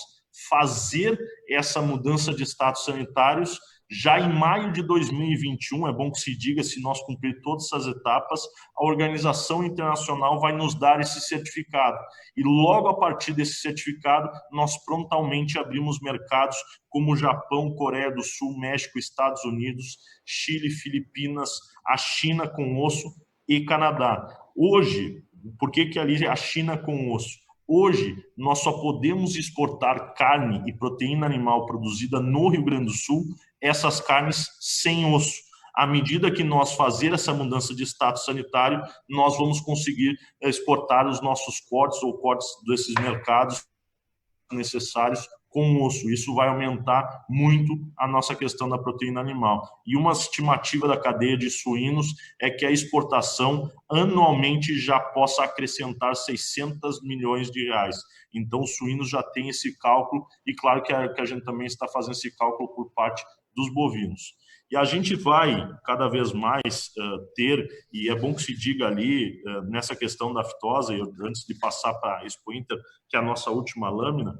fazer essa mudança de status sanitários, já em maio de 2021, é bom que se diga, se nós cumprir todas essas etapas, a Organização Internacional vai nos dar esse certificado. E logo a partir desse certificado, nós prontamente abrimos mercados como Japão, Coreia do Sul, México, Estados Unidos, Chile, Filipinas, a China com osso, e Canadá. Hoje, por que ali a China com osso? Hoje, nós só podemos exportar carne e proteína animal produzida no Rio Grande do Sul, essas carnes sem osso. À medida que nós fazer essa mudança de status sanitário, nós vamos conseguir exportar os nossos cortes ou cortes desses mercados necessários com osso. Isso vai aumentar muito a nossa questão da proteína animal. E uma estimativa da cadeia de suínos é que a exportação anualmente já possa acrescentar 600 milhões de reais. Então, os suínos já têm esse cálculo, e claro que a gente também está fazendo esse cálculo por parte dos bovinos. E a gente vai cada vez mais ter, e é bom que se diga ali, nessa questão da aftosa, antes de passar para a Expo Inter, que é a nossa última lâmina,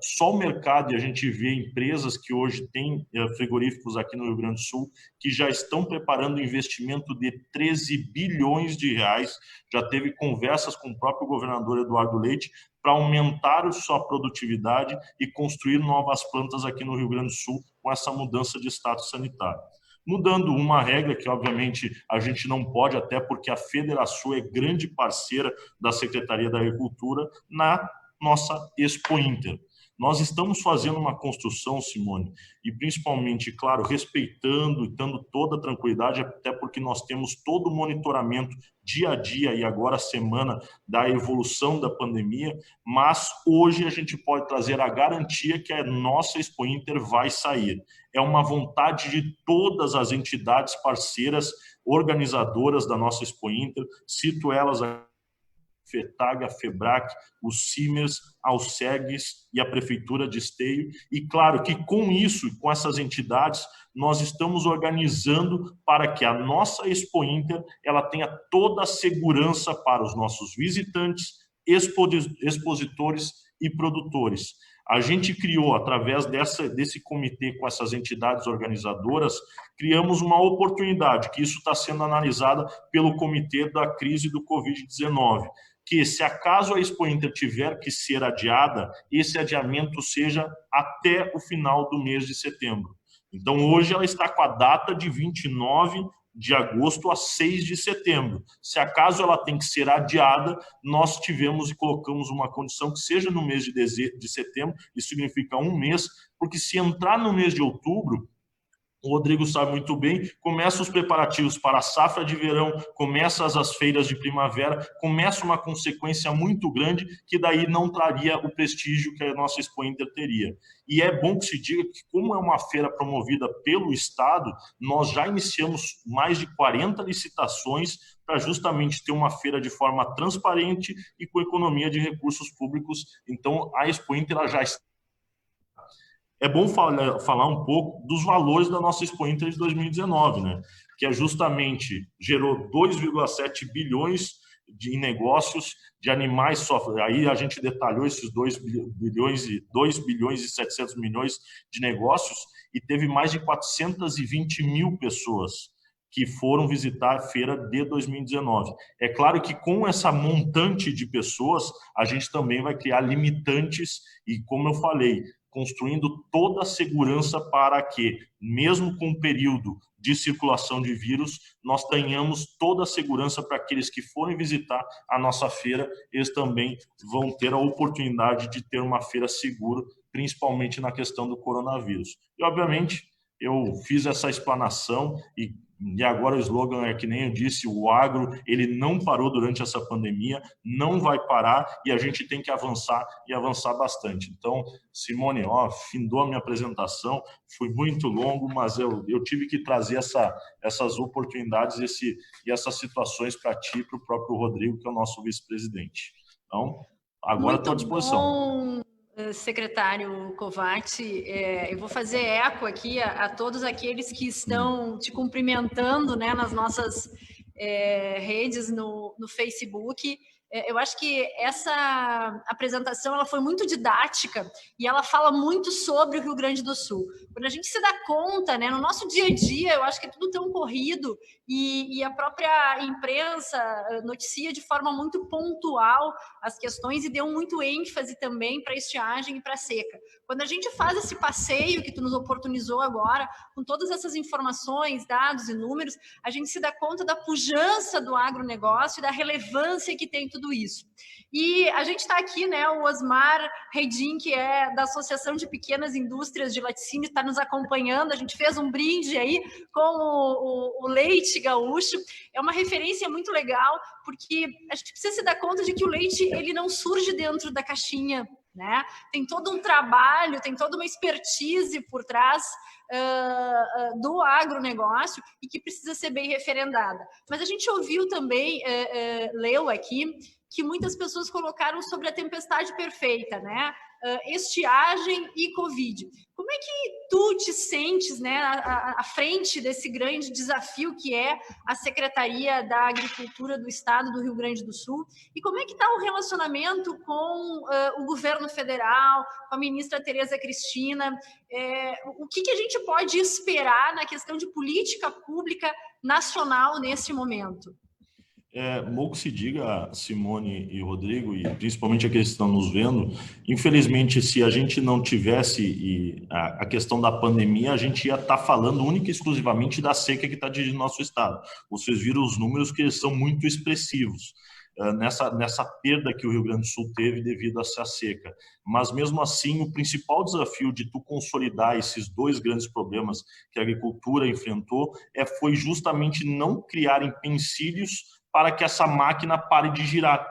só o mercado, e a gente vê empresas que hoje têm frigoríficos aqui no Rio Grande do Sul, que já estão preparando investimento de 13 bilhões de reais, já teve conversas com o próprio governador Eduardo Leite, para aumentar a sua produtividade e construir novas plantas aqui no Rio Grande do Sul com essa mudança de status sanitário. Mudando uma regra que, obviamente, a gente não pode, até porque a Federação é grande parceira da Secretaria da Agricultura na nossa Expo Inter. Nós estamos fazendo uma construção, Simone, e principalmente, claro, respeitando e dando toda a tranquilidade, até porque nós temos todo o monitoramento dia a dia e agora a semana da evolução da pandemia, mas hoje a gente pode trazer a garantia que a nossa Expo Inter vai sair. É uma vontade de todas as entidades parceiras, organizadoras da nossa Expo Inter, cito elas aqui: FETAG, a FEBRAC, os CIMERS, a Alcegues e a Prefeitura de Esteio. E claro que com isso, com essas entidades, nós estamos organizando para que a nossa Expo Inter ela tenha toda a segurança para os nossos visitantes, expositores e produtores. A gente criou, através desse comitê com essas entidades organizadoras, criamos uma oportunidade, que isso está sendo analisada pelo comitê da crise do Covid-19, que se acaso a Expo Inter tiver que ser adiada, esse adiamento seja até o final do mês de setembro. Então, hoje ela está com a data de 29 de agosto a 6 de setembro. Se acaso ela tem que ser adiada, nós tivemos e colocamos uma condição que seja no mês de setembro, isso significa um mês, porque se entrar no mês de outubro, o Rodrigo sabe muito bem, começam os preparativos para a safra de verão, começam as feiras de primavera, começa uma consequência muito grande que daí não traria o prestígio que a nossa Expo Inter teria. E é bom que se diga que, como é uma feira promovida pelo Estado, nós já iniciamos mais de 40 licitações para justamente ter uma feira de forma transparente e com economia de recursos públicos. Então, a Expo Inter ela já está. É bom falar um pouco dos valores da nossa Expo Inter de 2019, né? Que é justamente, gerou 2,7 bilhões de negócios de animais, aí a gente detalhou esses 2 bilhões e 700 milhões de negócios, e teve mais de 420 mil pessoas que foram visitar a feira de 2019. É claro que com essa montante de pessoas, a gente também vai criar limitantes e, como eu falei, construindo toda a segurança para que, mesmo com o período de circulação de vírus, nós tenhamos toda a segurança para aqueles que forem visitar a nossa feira, eles também vão ter a oportunidade de ter uma feira segura, principalmente na questão do coronavírus. E, obviamente, eu fiz essa explanação e agora o slogan é que nem eu disse, o agro, ele não parou durante essa pandemia, não vai parar e a gente tem que avançar e avançar bastante. Então, Simone, findou a minha apresentação, foi muito longo, mas eu tive que trazer essas oportunidades e essas situações para ti e para o próprio Rodrigo, que é o nosso vice-presidente. Então, agora estou à disposição. Bom. Secretário Covatti, eu vou fazer eco aqui a todos aqueles que estão te cumprimentando, né, nas nossas redes no Facebook. Eu acho que essa apresentação ela foi muito didática e ela fala muito sobre o Rio Grande do Sul. Quando a gente se dá conta, né, no nosso dia a dia, eu acho que é tudo tão corrido e a própria imprensa noticia de forma muito pontual as questões e deu muito ênfase também para a estiagem e para a seca. Quando a gente faz esse passeio que tu nos oportunizou agora, com todas essas informações, dados e números, a gente se dá conta da pujança do agronegócio e da relevância que tem tudo isso. E a gente está aqui, né, o Osmar Redin, que é da Associação de Pequenas Indústrias de Laticínio, está nos acompanhando, a gente fez um brinde aí com o leite gaúcho, é uma referência muito legal, porque a gente precisa se dar conta de que o leite, ele não surge dentro da caixinha, né? Tem todo um trabalho, tem toda uma expertise por trás do agronegócio e que precisa ser bem referendada. Mas a gente ouviu também, leu aqui, que muitas pessoas colocaram sobre a tempestade perfeita, né? Estiagem e Covid. Como é que tu te sentes, né, à frente desse grande desafio que é a Secretaria da Agricultura do Estado do Rio Grande do Sul? E como é que está o relacionamento com o governo federal, com a ministra Tereza Cristina? O que a gente pode esperar na questão de política pública nacional nesse momento? Bom que se diga, Simone e Rodrigo, e principalmente aqueles que estão nos vendo, infelizmente, se a gente não tivesse a questão da pandemia, a gente ia estar falando única e exclusivamente da seca que está atingindo nosso estado. Vocês viram os números que eles são muito expressivos nessa perda que o Rio Grande do Sul teve devido a essa seca. Mas, mesmo assim, o principal desafio de tu consolidar esses dois grandes problemas que a agricultura enfrentou foi justamente não criar empecilhos para que essa máquina pare de girar.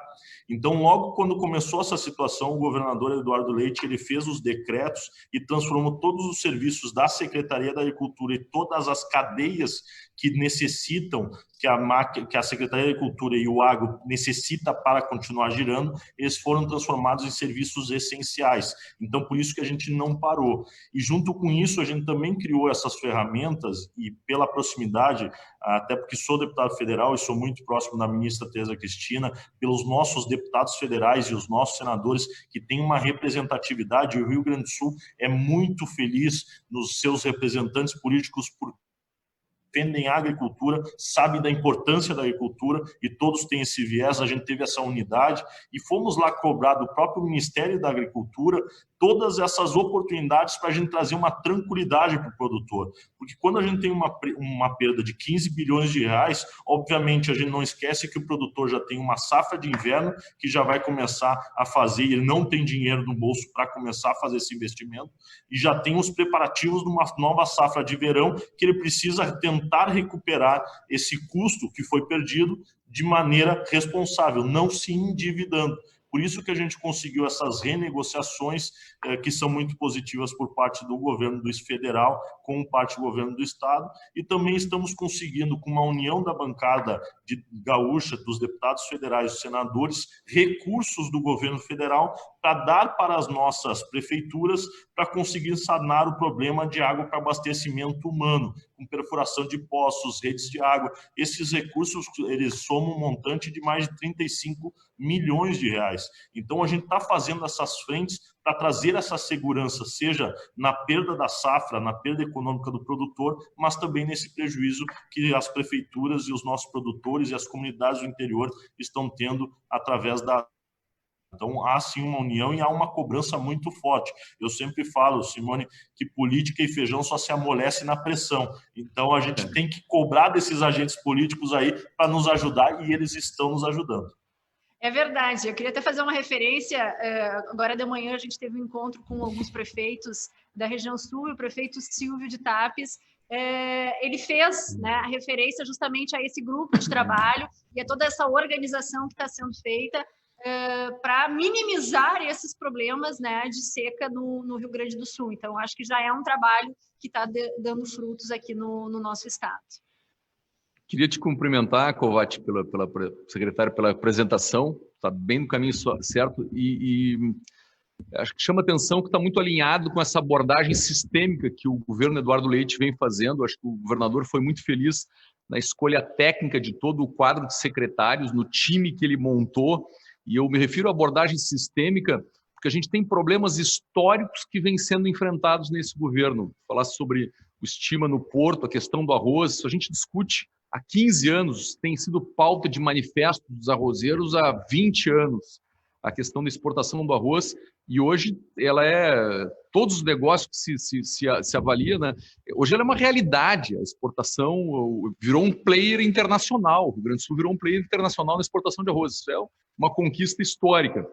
Então, logo quando começou essa situação, o governador Eduardo Leite ele fez os decretos e transformou todos os serviços da Secretaria da Agricultura e todas as cadeias que necessitam, que a Secretaria da Agricultura e o agro necessita para continuar girando, eles foram transformados em serviços essenciais. Então, por isso que a gente não parou. E junto com isso, a gente também criou essas ferramentas e pela proximidade, até porque sou deputado federal e sou muito próximo da ministra Tereza Cristina, pelos nossos deputados federais e os nossos senadores que têm uma representatividade, o Rio Grande do Sul é muito feliz nos seus representantes políticos por defendem a agricultura, sabem da importância da agricultura e todos têm esse viés. A gente teve essa unidade e fomos lá cobrar do próprio Ministério da Agricultura todas essas oportunidades para a gente trazer uma tranquilidade para o produtor. Porque quando a gente tem uma perda de 15 bilhões de reais, obviamente a gente não esquece que o produtor já tem uma safra de inverno que já vai começar a fazer, ele não tem dinheiro no bolso para começar a fazer esse investimento, e já tem os preparativos de uma nova safra de verão que ele precisa tentar recuperar esse custo que foi perdido de maneira responsável, não se endividando. Por isso que a gente conseguiu essas renegociações que são muito positivas por parte do governo do federal com parte do governo do estado, e também estamos conseguindo, com uma união da bancada de gaúcha, dos deputados federais, dos senadores, recursos do governo federal para dar para as nossas prefeituras para conseguir sanar o problema de água para abastecimento humano, com perfuração de poços, redes de água. Esses recursos, eles somam um montante de mais de 35 milhões de reais. Então, a gente está fazendo essas frentes para trazer essa segurança, seja na perda da safra, na perda econômica do produtor, mas também nesse prejuízo que as prefeituras e os nossos produtores e as comunidades do interior estão tendo através da... Então, há sim uma união e há uma cobrança muito forte. Eu sempre falo, Simone, que política e feijão só se amolece na pressão. Então, a gente tem que cobrar desses agentes políticos aí para nos ajudar, e eles estão nos ajudando. É verdade. Eu queria até fazer uma referência. Agora de manhã a gente teve um encontro com alguns prefeitos da região sul, e o prefeito Silvio de Tapes, ele fez, né, a referência justamente a esse grupo de trabalho e a toda essa organização que está sendo feita para minimizar esses problemas, né, de seca no Rio Grande do Sul. Então, acho que já é um trabalho que está dando frutos aqui no nosso estado. Queria te cumprimentar, Kovács, secretário, pela apresentação. Está bem no caminho certo e acho que chama atenção que está muito alinhado com essa abordagem sistêmica que o governo Eduardo Leite vem fazendo. Acho que o governador foi muito feliz na escolha técnica de todo o quadro de secretários, no time que ele montou. E eu me refiro à abordagem sistêmica porque a gente tem problemas históricos que vêm sendo enfrentados nesse governo. Falar sobre o estima no porto, a questão do arroz, isso a gente discute há 15 anos, tem sido pauta de manifesto dos arrozeiros há 20 anos, a questão da exportação do arroz, e hoje ela todos os negócios que se avalia, né? Hoje ela é uma realidade, a exportação virou um player internacional, o Rio Grande do Sul virou um player internacional na exportação de arroz, isso é uma conquista histórica.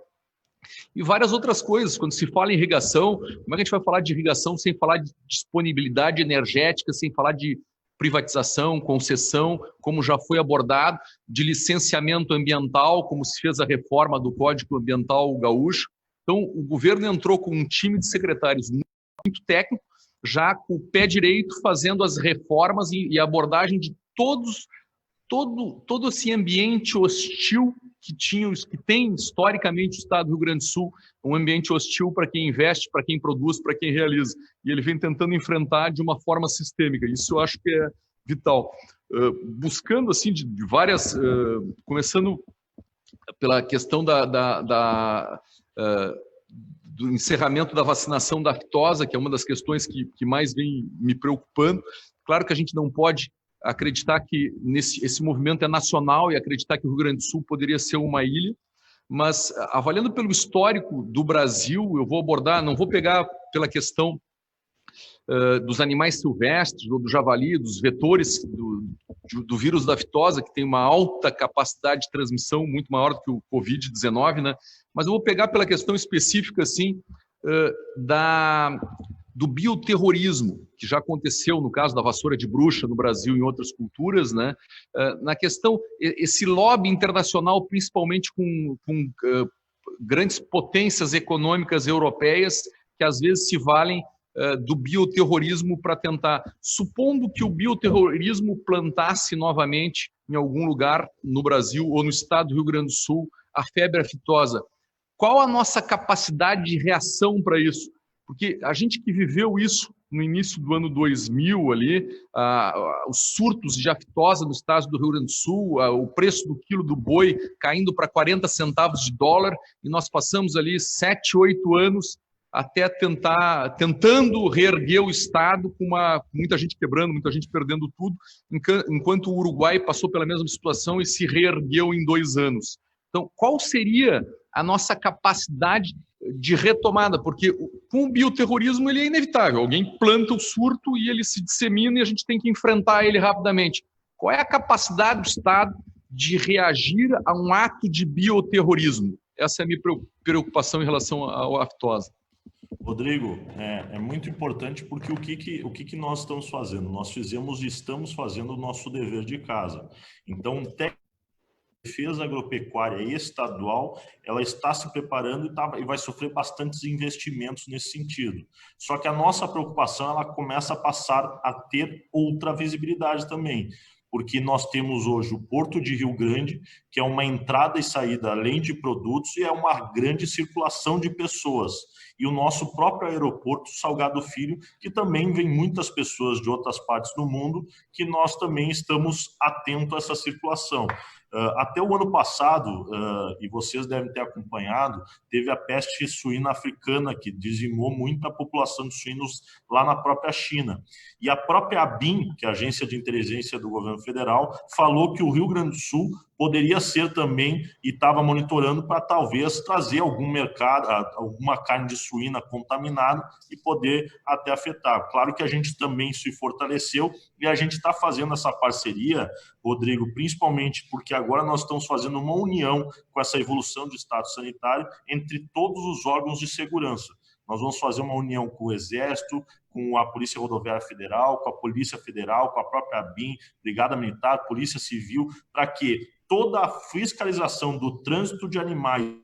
E várias outras coisas, quando se fala em irrigação, como é que a gente vai falar de irrigação sem falar de disponibilidade energética, sem falar de privatização, concessão, como já foi abordado, de licenciamento ambiental, como se fez a reforma do Código Ambiental Gaúcho. Então, o governo entrou com um time de secretários muito técnico, já com o pé direito, fazendo as reformas e a abordagem de todo esse ambiente hostil que tem historicamente o estado do Rio Grande do Sul, um ambiente hostil para quem investe, para quem produz, para quem realiza. E ele vem tentando enfrentar de uma forma sistêmica. Isso eu acho que é vital. Buscando, assim, de várias... começando pela questão do encerramento da vacinação da aftosa, que é uma das questões que mais vem me preocupando. Claro que a gente não pode acreditar que esse movimento é nacional e acreditar que o Rio Grande do Sul poderia ser uma ilha, mas avaliando pelo histórico do Brasil, eu vou abordar, não vou pegar pela questão dos animais silvestres, ou do javali, dos vetores do vírus da aftosa, que tem uma alta capacidade de transmissão, muito maior do que o Covid-19, né? Mas eu vou pegar pela questão específica, assim, do bioterrorismo, que já aconteceu no caso da vassoura de bruxa no Brasil e em outras culturas, né? Na questão, esse lobby internacional, principalmente com grandes potências econômicas europeias, que às vezes se valem do bioterrorismo para tentar, supondo que o bioterrorismo plantasse novamente em algum lugar no Brasil ou no estado do Rio Grande do Sul a febre aftosa. Qual a nossa capacidade de reação para isso? Porque a gente que viveu isso no início do ano 2000 ali, os surtos de aftosa no estado do Rio Grande do Sul, o preço do quilo do boi caindo para 40 centavos de dólar, e nós passamos ali 7, 8 anos até tentando reerguer o Estado, com muita gente quebrando, muita gente perdendo tudo, enquanto o Uruguai passou pela mesma situação e se reergueu em 2 anos. Então, qual seria a nossa capacidade de retomada? Porque com o bioterrorismo ele é inevitável. Alguém planta o surto e ele se dissemina e a gente tem que enfrentar ele rapidamente. Qual é a capacidade do Estado de reagir a um ato de bioterrorismo? Essa é a minha preocupação em relação à aftosa. Rodrigo, é muito importante porque o que nós estamos fazendo? Nós fizemos e estamos fazendo o nosso dever de casa. Então, defesa agropecuária estadual, ela está se preparando e vai sofrer bastantes investimentos nesse sentido. Só que a nossa preocupação, ela começa a passar a ter outra visibilidade também, porque nós temos hoje o Porto de Rio Grande, que é uma entrada e saída além de produtos e é uma grande circulação de pessoas. E o nosso próprio aeroporto Salgado Filho, que também vem muitas pessoas de outras partes do mundo, que nós também estamos atentos a essa circulação. Até o ano passado, e vocês devem ter acompanhado, teve a peste suína africana, que dizimou muita população de suínos lá na própria China. E a própria ABIN, que é a Agência de Inteligência do Governo Federal, falou que o Rio Grande do Sul poderia ser também, e estava monitorando para talvez trazer algum mercado, alguma carne de suína contaminada e poder até afetar. Claro que a gente também se fortaleceu e a gente está fazendo essa parceria, Rodrigo, principalmente porque agora nós estamos fazendo uma união com essa evolução de estado sanitário entre todos os órgãos de segurança. Nós vamos fazer uma união com o Exército, com a Polícia Rodoviária Federal, com a Polícia Federal, com a própria ABIN, Brigada Militar, Polícia Civil, para que toda a fiscalização do trânsito de animais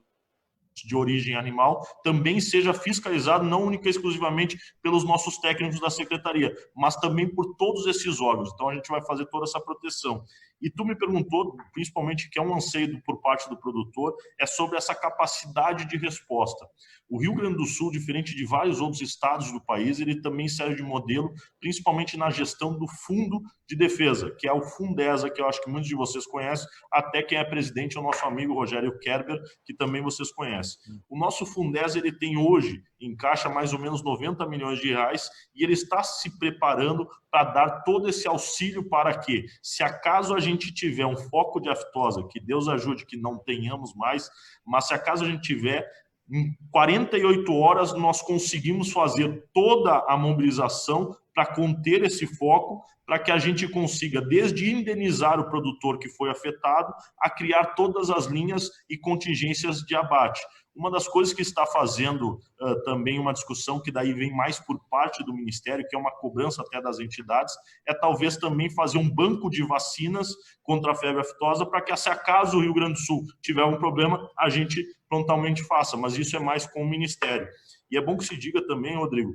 de origem animal também seja fiscalizado, não única e exclusivamente pelos nossos técnicos da Secretaria, mas também por todos esses órgãos. Então, a gente vai fazer toda essa proteção. E tu me perguntou, principalmente, que é um anseio por parte do produtor, é sobre essa capacidade de resposta. O Rio Grande do Sul, diferente de vários outros estados do país, ele também serve de modelo, principalmente na gestão do Fundo de Defesa, que é o Fundesa, que eu acho que muitos de vocês conhecem, até quem é presidente é o nosso amigo Rogério Kerber, que também vocês conhecem. O nosso Fundesa, ele tem hoje em caixa mais ou menos 90 milhões de reais e ele está se preparando para dar todo esse auxílio para que, se acaso a gente tiver um foco de aftosa, que Deus ajude que não tenhamos mais, mas se acaso a gente tiver, em 48 horas nós conseguimos fazer toda a mobilização para conter esse foco, para que a gente consiga, desde indenizar o produtor que foi afetado, a criar todas as linhas e contingências de abate. Uma das coisas que está fazendo também uma discussão, que daí vem mais por parte do Ministério, que é uma cobrança até das entidades, é talvez também fazer um banco de vacinas contra a febre aftosa, para que, se acaso o Rio Grande do Sul tiver um problema, a gente prontamente faça, mas isso é mais com o Ministério. E é bom que se diga também, Rodrigo,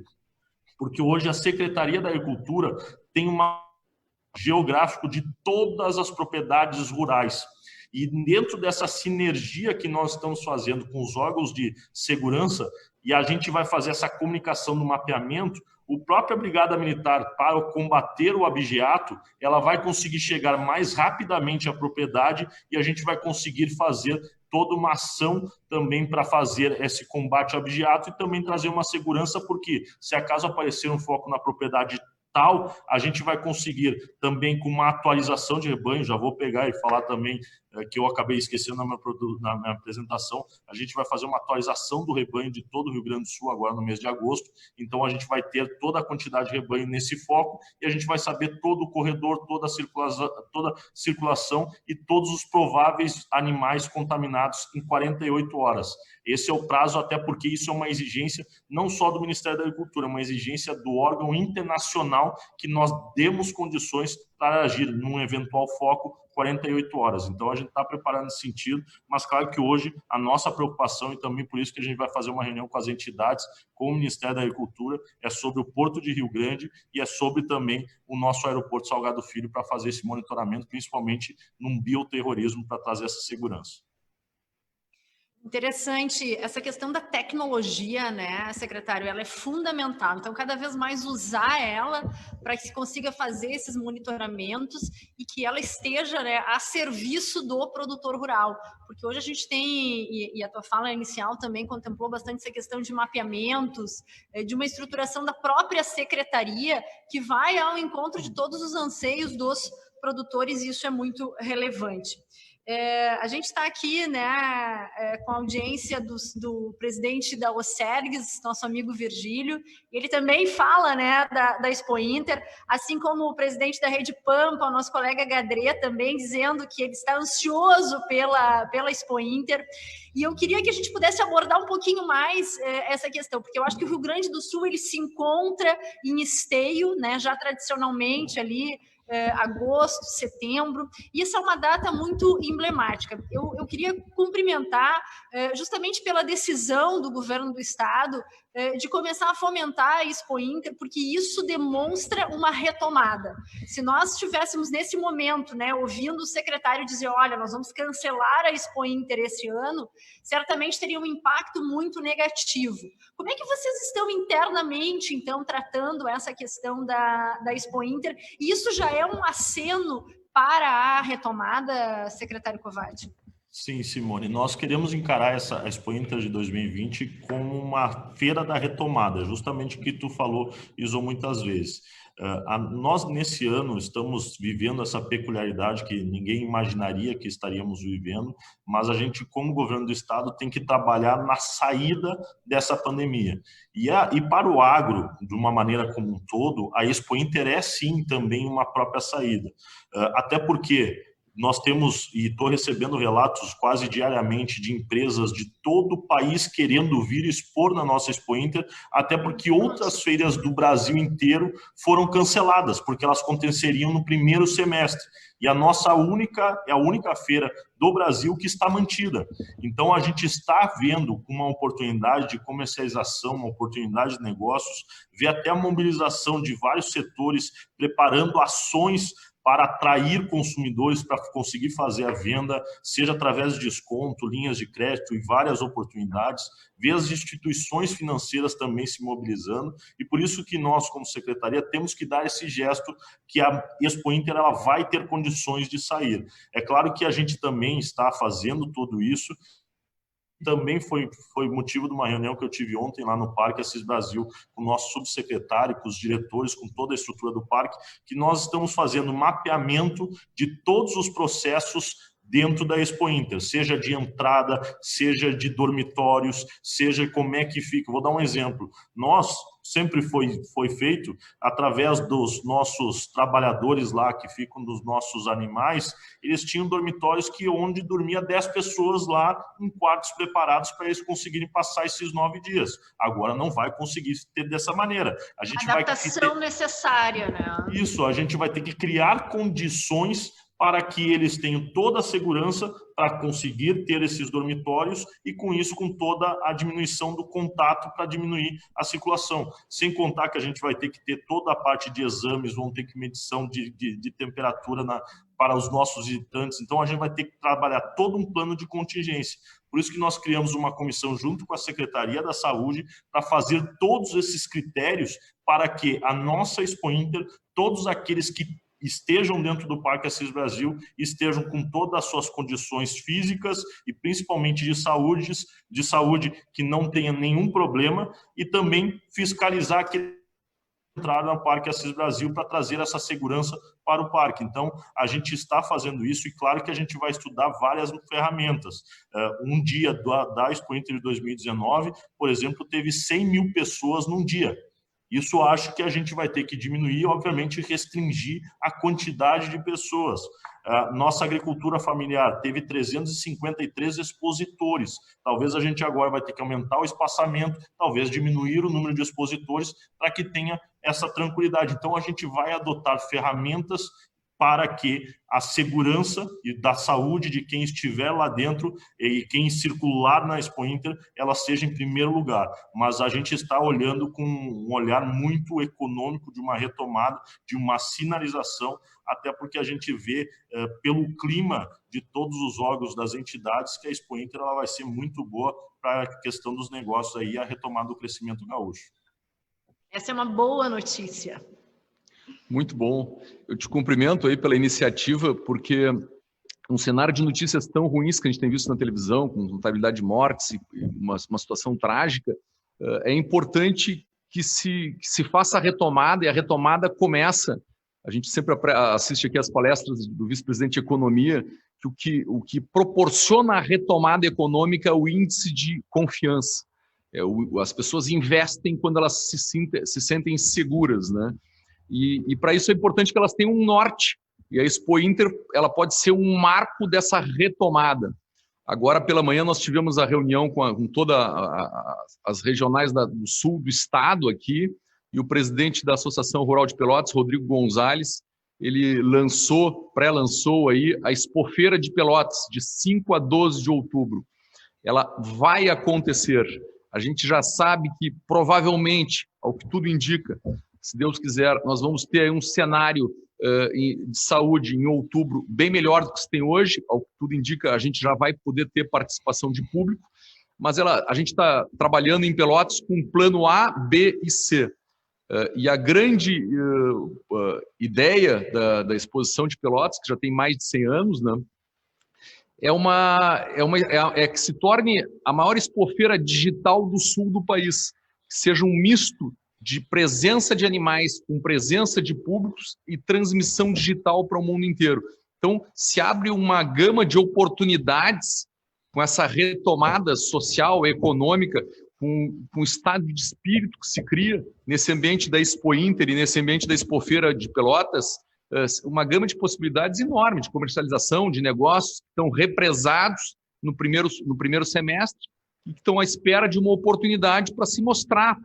porque hoje a Secretaria da Agricultura tem um geográfico de todas as propriedades rurais. E dentro dessa sinergia que nós estamos fazendo com os órgãos de segurança, e a gente vai fazer essa comunicação no mapeamento, a própria Brigada Militar, para combater o abigeato, ela vai conseguir chegar mais rapidamente à propriedade e a gente vai conseguir fazer toda uma ação também para fazer esse combate ao abigeato e também trazer uma segurança, porque se acaso aparecer um foco na propriedade tal, a gente vai conseguir também com uma atualização de rebanho, já vou pegar e falar também que eu acabei esquecendo na minha apresentação, a gente vai fazer uma atualização do rebanho de todo o Rio Grande do Sul agora no mês de agosto, então a gente vai ter toda a quantidade de rebanho nesse foco e a gente vai saber todo o corredor, toda a circulação e todos os prováveis animais contaminados em 48 horas. Esse é o prazo, até porque isso é uma exigência não só do Ministério da Agricultura, é uma exigência do órgão internacional que nós demos condições para agir num eventual foco 48 horas. Então, a gente está preparando nesse sentido, mas claro que hoje a nossa preocupação, e também por isso que a gente vai fazer uma reunião com as entidades, com o Ministério da Agricultura, é sobre o Porto de Rio Grande e é sobre também o nosso aeroporto Salgado Filho para fazer esse monitoramento, principalmente num bioterrorismo, para trazer essa segurança. Interessante, essa questão da tecnologia, né, secretário, ela é fundamental. Então, cada vez mais usar ela para que se consiga fazer esses monitoramentos e que ela esteja, né, a serviço do produtor rural. Porque hoje a gente tem, e a tua fala inicial também contemplou bastante essa questão de mapeamentos, de uma estruturação da própria secretaria que vai ao encontro de todos os anseios dos produtores, e isso é muito relevante. A gente está aqui, né, com a audiência do presidente da OCERGS, nosso amigo Virgílio. Ele também fala, né, da Expo Inter, assim como o presidente da Rede Pampa, o nosso colega Gadré, também dizendo que ele está ansioso pela Expo Inter. E eu queria que a gente pudesse abordar um pouquinho mais essa questão, porque eu acho que o Rio Grande do Sul ele se encontra em esteio, né, já tradicionalmente ali, agosto, setembro, e essa é uma data muito emblemática. Eu queria cumprimentar justamente pela decisão do governo do estado de começar a fomentar a Expo Inter, porque isso demonstra uma retomada. Se nós estivéssemos nesse momento, né, ouvindo o secretário dizer, olha, nós vamos cancelar a Expo Inter esse ano, certamente teria um impacto muito negativo. Como é que vocês estão internamente, então, tratando essa questão da Expo Inter? E isso já é um aceno para a retomada, secretário Kovács? Sim, Simone, nós queremos encarar a Expo Inter de 2020 como uma feira da retomada, justamente o que tu falou e usou muitas vezes. Nós, nesse ano, estamos vivendo essa peculiaridade que ninguém imaginaria que estaríamos vivendo, mas a gente, como governo do estado, tem que trabalhar na saída dessa pandemia. E para o agro, de uma maneira como um todo, a Expo Inter é, sim, também uma própria saída. Até porque nós temos, e estou recebendo relatos quase diariamente de empresas de todo o país querendo vir expor na nossa Expo Inter, até porque outras feiras do Brasil inteiro foram canceladas, porque elas aconteceriam no primeiro semestre. E a nossa é a única feira do Brasil que está mantida. Então, a gente está vendo uma oportunidade de comercialização, uma oportunidade de negócios, ver até a mobilização de vários setores, preparando ações para atrair consumidores para conseguir fazer a venda, seja através de desconto, linhas de crédito e várias oportunidades, ver as instituições financeiras também se mobilizando, e por isso que nós, como secretaria, temos que dar esse gesto que a Expo Inter ela vai ter condições de sair. É claro que a gente também está fazendo tudo isso, também foi motivo de uma reunião que eu tive ontem lá no Parque Assis Brasil, com o nosso subsecretário, com os diretores, com toda a estrutura do parque, que nós estamos fazendo mapeamento de todos os processos dentro da Expo Inter, seja de entrada, seja de dormitórios, seja como é que fica. Vou dar um exemplo. Nós, sempre foi feito, através dos nossos trabalhadores lá, que ficam dos nossos animais, eles tinham dormitórios onde dormia 10 pessoas lá, em quartos preparados para eles conseguirem passar esses 9 dias. Agora não vai conseguir ter dessa maneira. A gente adaptação necessária, né? Isso, a gente vai ter que criar condições para que eles tenham toda a segurança para conseguir ter esses dormitórios e, com isso, com toda a diminuição do contato para diminuir a circulação. Sem contar que a gente vai ter que ter toda a parte de exames, vão ter que medição de temperatura para os nossos visitantes. Então, a gente vai ter que trabalhar todo um plano de contingência. Por isso que nós criamos uma comissão junto com a Secretaria da Saúde para fazer todos esses critérios para que a nossa Expo Inter, todos aqueles que estejam dentro do Parque Assis Brasil, estejam com todas as suas condições físicas e principalmente de saúde que não tenha nenhum problema, e também fiscalizar aquele entrar no Parque Assis Brasil para trazer essa segurança para o parque. Então, a gente está fazendo isso e claro que a gente vai estudar várias ferramentas. Um dia da Expo Inter de 2019, por exemplo, teve 100 mil pessoas num dia. Isso acho que a gente vai ter que diminuir, obviamente, restringir a quantidade de pessoas. Nossa agricultura familiar teve 353 expositores. Talvez a gente agora vai ter que aumentar o espaçamento, talvez diminuir o número de expositores para que tenha essa tranquilidade. Então, a gente vai adotar ferramentas para que a segurança e da saúde de quem estiver lá dentro e quem circular na Expo Inter, ela seja em primeiro lugar. Mas a gente está olhando com um olhar muito econômico de uma retomada, de uma sinalização, até porque a gente vê, pelo clima de todos os órgãos das entidades, que a Expo Inter ela vai ser muito boa para a questão dos negócios aí, a retomada do crescimento gaúcho. Essa é uma boa notícia. Muito bom. Eu te cumprimento aí pela iniciativa, porque um cenário de notícias tão ruins que a gente tem visto na televisão, com notabilidade de mortes e uma situação trágica, é importante que se faça a retomada, e a retomada começa. A gente sempre assiste aqui as palestras do vice-presidente de Economia, que o que proporciona a retomada econômica é o índice de confiança. As pessoas investem quando elas se sentem seguras, né? E para isso é importante que elas tenham um norte. E a Expo Inter ela pode ser um marco dessa retomada. Agora, pela manhã, nós tivemos a reunião com todas as regionais do sul do estado aqui, e o presidente da Associação Rural de Pelotas, Rodrigo Gonzalez, ele pré-lançou aí a Expofeira de Pelotas, de 5 a 12 de outubro. Ela vai acontecer. A gente já sabe que, provavelmente, ao que tudo indica, se Deus quiser, nós vamos ter aí um cenário de saúde em outubro bem melhor do que se tem hoje. Ao que tudo indica, a gente já vai poder ter participação de público, mas a gente está trabalhando em Pelotas com plano A, B e C. E a grande ideia da exposição de Pelotas, que já tem mais de 100 anos, né, é que se torne a maior expofeira digital do sul do país, que seja um misto de presença de animais com presença de públicos e transmissão digital para o mundo inteiro. Então, se abre uma gama de oportunidades com essa retomada social, econômica, com o estado de espírito que se cria nesse ambiente da Expo Inter e nesse ambiente da Expofeira de Pelotas, uma gama de possibilidades enorme de comercialização, de negócios que estão represados no primeiro semestre e que estão à espera de uma oportunidade para se mostrar,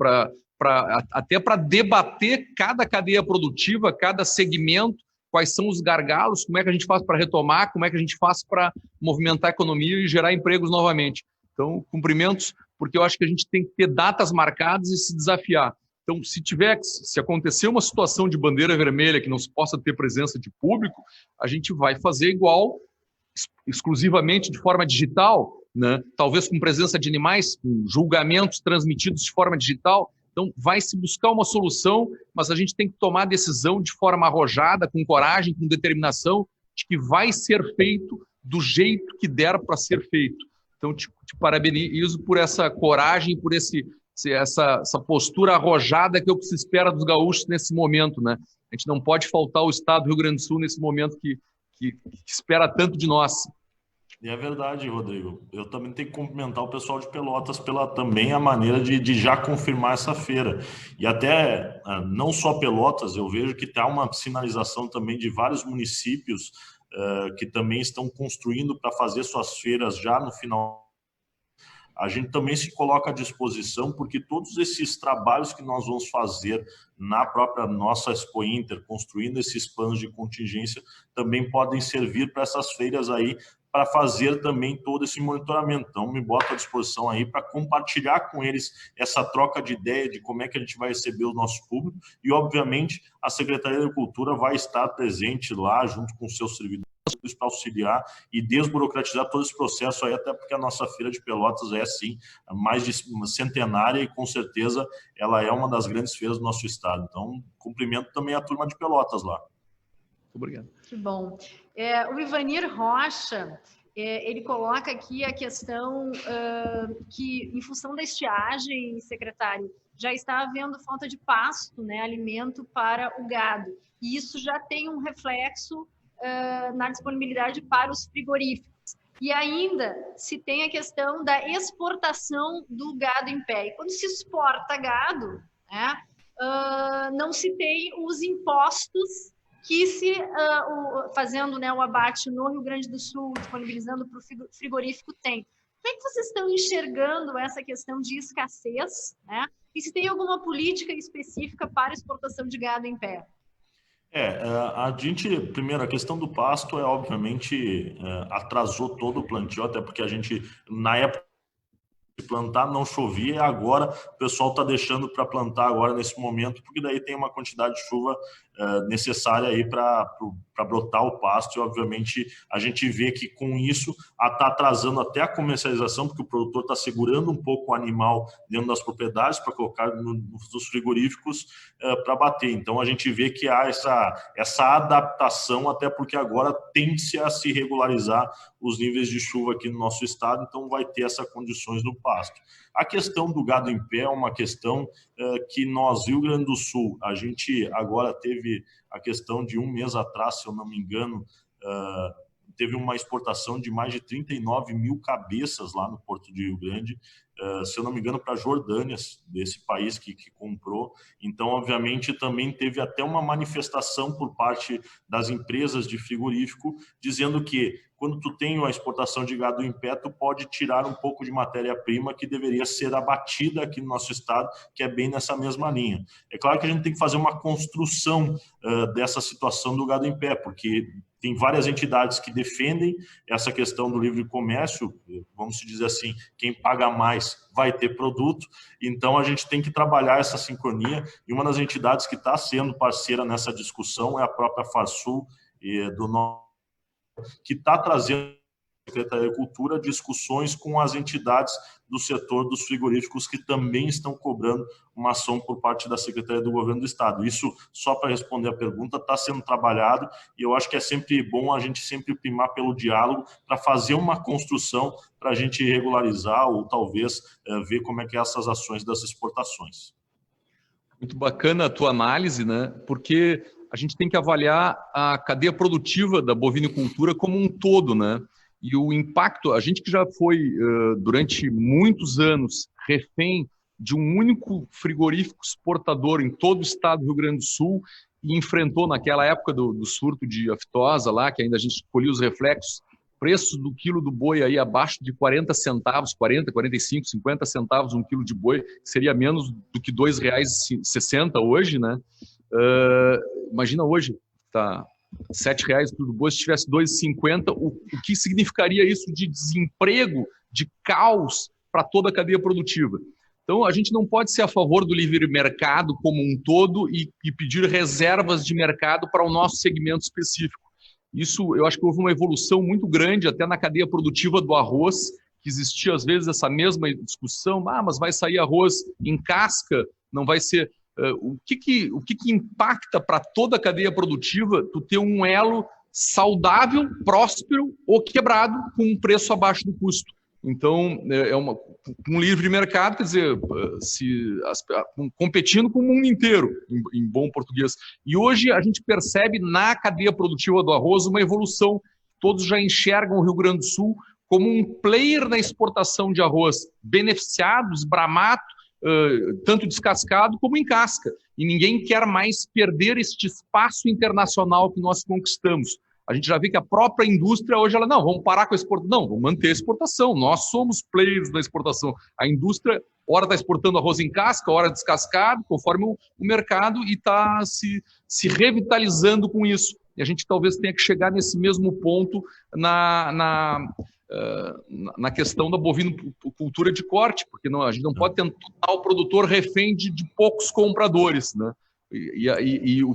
até para debater cada cadeia produtiva, cada segmento, quais são os gargalos, como é que a gente faz para retomar, como é que a gente faz para movimentar a economia e gerar empregos novamente. Então, cumprimentos, porque eu acho que a gente tem que ter datas marcadas e se desafiar. Então, se acontecer uma situação de bandeira vermelha que não se possa ter presença de público, a gente vai fazer igual, exclusivamente de forma digital, né? Talvez com presença de animais, com julgamentos transmitidos de forma digital. Então, vai se buscar uma solução, mas a gente tem que tomar a decisão de forma arrojada, com coragem, com determinação, de que vai ser feito do jeito que der para ser feito. Então, te parabenizo por essa coragem, por essa postura arrojada que é o que se espera dos gaúchos nesse momento, né? A gente não pode faltar o estado do Rio Grande do Sul nesse momento que espera tanto de nós. E é verdade, Rodrigo. Eu também tenho que cumprimentar o pessoal de Pelotas pela também a maneira de já confirmar essa feira. E até, não só Pelotas, eu vejo que está uma sinalização também de vários municípios que também estão construindo para fazer suas feiras já no final. A gente também se coloca à disposição, porque todos esses trabalhos que nós vamos fazer na própria nossa Expo Inter, construindo esses planos de contingência, também podem servir para essas feiras aí, para fazer também todo esse monitoramento. Então, me boto à disposição aí para compartilhar com eles essa troca de ideia de como é que a gente vai receber o nosso público e, obviamente, a Secretaria da Cultura vai estar presente lá, junto com os seus servidores, para auxiliar e desburocratizar todo esse processo aí, até porque a nossa Feira de Pelotas é, sim, mais de centenária e, com certeza, ela é uma das grandes feiras do nosso estado. Então, cumprimento também a turma de Pelotas lá. Obrigado. Que bom. O Ivanir Rocha, ele coloca aqui a questão que, em função da estiagem, secretário, já está havendo falta de pasto, né, alimento para o gado. E isso já tem um reflexo na disponibilidade para os frigoríficos. E ainda se tem a questão da exportação do gado em pé. E quando se exporta gado, né, não se tem os impostos que fazendo, né, o abate no Rio Grande do Sul, disponibilizando para o frigorífico, tem. Como é que vocês estão enxergando essa questão de escassez, né? E se tem alguma política específica para exportação de gado em pé? Primeiro, a questão do pasto obviamente, atrasou todo o plantio, até porque a gente, na época de plantar, não chovia, agora o pessoal está deixando para plantar agora nesse momento, porque daí tem uma quantidade de chuva necessária aí para brotar o pasto, e obviamente a gente vê que com isso está atrasando até a comercialização, porque o produtor está segurando um pouco o animal dentro das propriedades para colocar nos frigoríficos para bater. Então a gente vê que há essa adaptação, até porque agora tende-se a se regularizar os níveis de chuva aqui no nosso estado, então vai ter essas condições no pasto. A questão do gado em pé é uma questão que nós, Rio Grande do Sul, a gente agora teve a questão de um mês atrás, se eu não me engano, teve uma exportação de mais de 39 mil cabeças lá no Porto de Rio Grande, se eu não me engano, para a Jordânia, desse país que comprou. Então, obviamente, também teve até uma manifestação por parte das empresas de frigorífico, dizendo que quando tu tem a exportação de gado em pé, tu pode tirar um pouco de matéria-prima que deveria ser abatida aqui no nosso estado, que é bem nessa mesma linha. É claro que a gente tem que fazer uma construção dessa situação do gado em pé, porque tem várias entidades que defendem essa questão do livre comércio, vamos dizer assim, quem paga mais vai ter produto, então a gente tem que trabalhar essa sincronia, e uma das entidades que está sendo parceira nessa discussão é a própria Farsul, que está trazendo a Secretaria de Agricultura discussões com as entidades do setor dos frigoríficos que também estão cobrando uma ação por parte da Secretaria do Governo do Estado. Isso, só para responder a pergunta, está sendo trabalhado, e eu acho que é sempre bom a gente sempre primar pelo diálogo para fazer uma construção para a gente regularizar ou talvez ver como é que é essas ações das exportações. Muito bacana a tua análise, né? Porque a gente tem que avaliar a cadeia produtiva da bovinicultura como um todo, né? E o impacto, a gente que já foi durante muitos anos refém de um único frigorífico exportador em todo o estado do Rio Grande do Sul e enfrentou naquela época do surto de aftosa lá, que ainda a gente colhia os reflexos, preço do quilo do boi aí abaixo de 40 centavos, 40, 45, 50 centavos um quilo de boi, seria menos do que R$ 2,60 hoje, né? Imagina hoje, tá R$ 7,00 o quilo do boi, se tivesse R$ 2,50, o que significaria isso de desemprego, de caos para toda a cadeia produtiva. Então, a gente não pode ser a favor do livre mercado como um todo e pedir reservas de mercado para o nosso segmento específico. Isso, eu acho que houve uma evolução muito grande até na cadeia produtiva do arroz, que existia às vezes essa mesma discussão, mas vai sair arroz em casca, não vai ser... O que impacta para toda a cadeia produtiva tu ter um elo saudável, próspero ou quebrado com um preço abaixo do custo? Então, um livre mercado, quer dizer, competindo com o mundo inteiro, em bom português. E hoje a gente percebe na cadeia produtiva do arroz uma evolução. Todos já enxergam o Rio Grande do Sul como um player na exportação de arroz, beneficiado, esbramado, tanto descascado como em casca. E ninguém quer mais perder este espaço internacional que nós conquistamos. A gente já vê que a própria indústria hoje, não, vamos parar com a exportação. Não, vamos manter a exportação. Nós somos players da exportação. A indústria, ora está exportando arroz em casca, ora descascado, conforme o mercado, e está se revitalizando com isso. E a gente talvez tenha que chegar nesse mesmo ponto na questão da bovinocultura de corte, porque a gente não pode tentar o produtor refém de poucos compradores, né?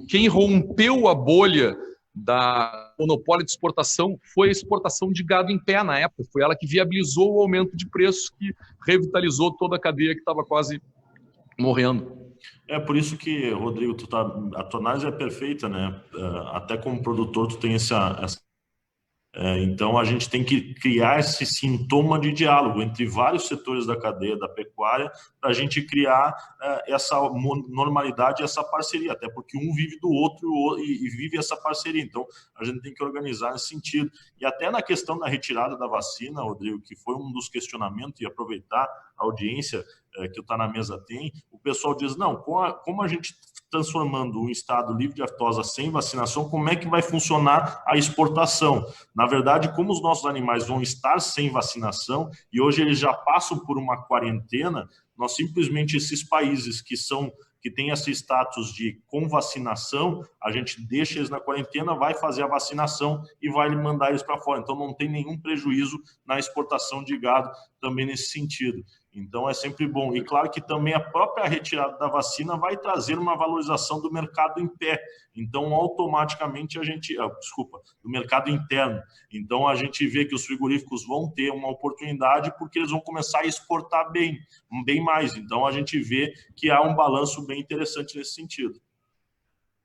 Quem rompeu a bolha da monopólio de exportação foi a exportação de gado em pé na época, foi ela que viabilizou o aumento de preços, que revitalizou toda a cadeia que estava quase morrendo. É por isso que, Rodrigo, a tua análise é perfeita, né? Até como produtor tu tem essa Então, a gente tem que criar esse sintoma de diálogo entre vários setores da cadeia da pecuária para a gente criar essa normalidade, essa parceria, até porque um vive do outro e vive essa parceria. Então, a gente tem que organizar nesse sentido. E até na questão da retirada da vacina, Rodrigo, que foi um dos questionamentos, e aproveitar a audiência que o Tá na Mesa tem, o pessoal diz, não, como a gente transformando um estado livre de aftosa sem vacinação, como é que vai funcionar a exportação? Na verdade, como os nossos animais vão estar sem vacinação e hoje eles já passam por uma quarentena, nós simplesmente, esses países que têm esse status de com vacinação, a gente deixa eles na quarentena, vai fazer a vacinação e vai mandar eles para fora. Então, não tem nenhum prejuízo na exportação de gado também nesse sentido. Então, é sempre bom. E claro que também a própria retirada da vacina vai trazer uma valorização do mercado em pé. Então, automaticamente a gente... do mercado interno. Então, a gente vê que os frigoríficos vão ter uma oportunidade porque eles vão começar a exportar bem mais. Então, a gente vê que há um balanço bem interessante nesse sentido.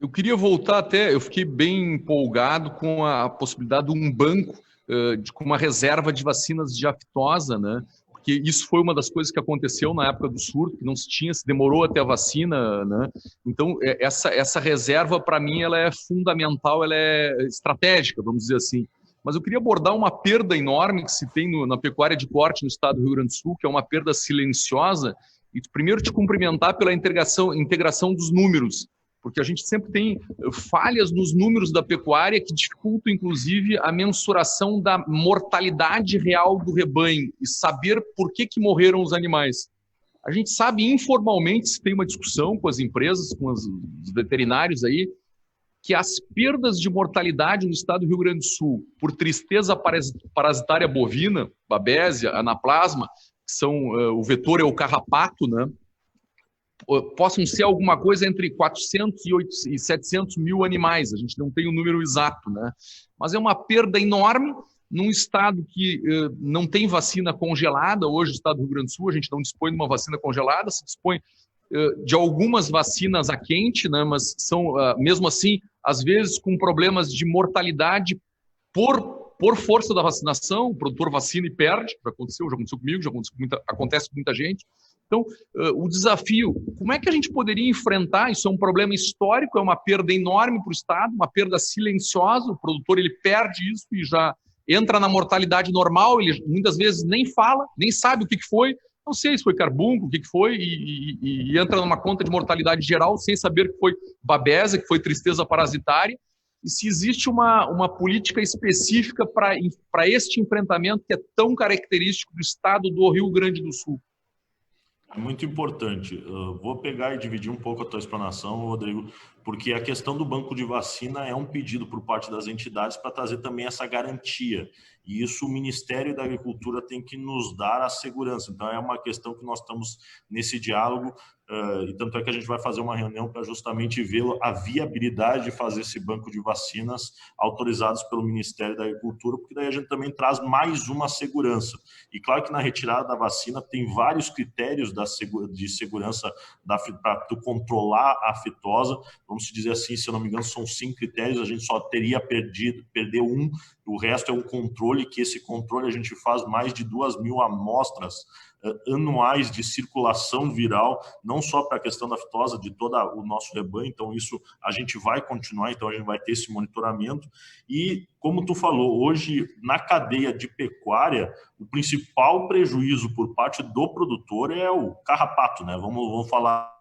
Eu queria voltar eu fiquei bem empolgado com a possibilidade de um banco com uma reserva de vacinas de aftosa, né? Porque isso foi uma das coisas que aconteceu na época do surto, que não se tinha, se demorou até a vacina, né? Então, essa reserva, para mim, ela é fundamental, ela é estratégica, vamos dizer assim. Mas eu queria abordar uma perda enorme que se tem na pecuária de corte no estado do Rio Grande do Sul, que é uma perda silenciosa, e primeiro te cumprimentar pela integração dos números, porque a gente sempre tem falhas nos números da pecuária que dificultam, inclusive, a mensuração da mortalidade real do rebanho e saber por que morreram os animais. A gente sabe informalmente, se tem uma discussão com as empresas, com os veterinários aí, que as perdas de mortalidade no estado do Rio Grande do Sul por tristeza parasitária bovina, babésia, anaplasma, que são o vetor é o carrapato, né? Possam ser alguma coisa entre 400 e 700 mil animais, a gente não tem o número exato, né? Mas é uma perda enorme num estado que não tem vacina congelada. Hoje, o estado do Rio Grande do Sul, a gente não dispõe de uma vacina congelada, se dispõe de algumas vacinas a quente, né? Mas são, mesmo assim, às vezes com problemas de mortalidade por força da vacinação. O produtor vacina e perde, já aconteceu comigo, acontece com muita gente. Então, o desafio, como é que a gente poderia enfrentar? Isso é um problema histórico, é uma perda enorme para o Estado, uma perda silenciosa. O produtor ele perde isso e já entra na mortalidade normal, ele muitas vezes nem fala, nem sabe o que foi, não sei se foi carbúnculo, o que foi, e entra numa conta de mortalidade geral sem saber que foi babésia, que foi tristeza parasitária. E se existe uma política específica para este enfrentamento que é tão característico do Estado do Rio Grande do Sul. É muito importante. Vou pegar e dividir um pouco a tua explanação, Rodrigo, porque a questão do banco de vacina é um pedido por parte das entidades para trazer também essa garantia. E isso o Ministério da Agricultura tem que nos dar a segurança. Então, é uma questão que nós estamos nesse diálogo, e tanto é que a gente vai fazer uma reunião para justamente ver a viabilidade de fazer esse banco de vacinas autorizados pelo Ministério da Agricultura, porque daí a gente também traz mais uma segurança. E claro que na retirada da vacina tem vários critérios de segurança para tu controlar a aftosa. Vamos dizer assim, se eu não me engano, são 5 critérios, a gente só teria perder um, o resto é um controle, que esse controle a gente faz mais de 2.000 amostras anuais de circulação viral, não só para a questão da aftosa de todo o nosso rebanho. Então isso a gente vai continuar, então a gente vai ter esse monitoramento. E como tu falou, hoje na cadeia de pecuária, o principal prejuízo por parte do produtor é o carrapato, né? Vamos falar.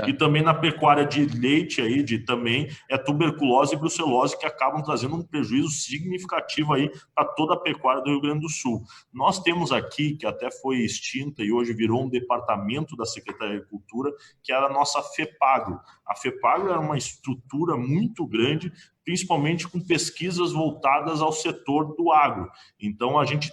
E também na pecuária de leite aí, também é tuberculose e brucelose, que acabam trazendo um prejuízo significativo aí para toda a pecuária do Rio Grande do Sul. Nós temos aqui, que até foi extinta e hoje virou um departamento da Secretaria de Agricultura, que era a nossa FEPAGRO. A FEPAGRO era uma estrutura muito grande, principalmente com pesquisas voltadas ao setor do agro. Então, a gente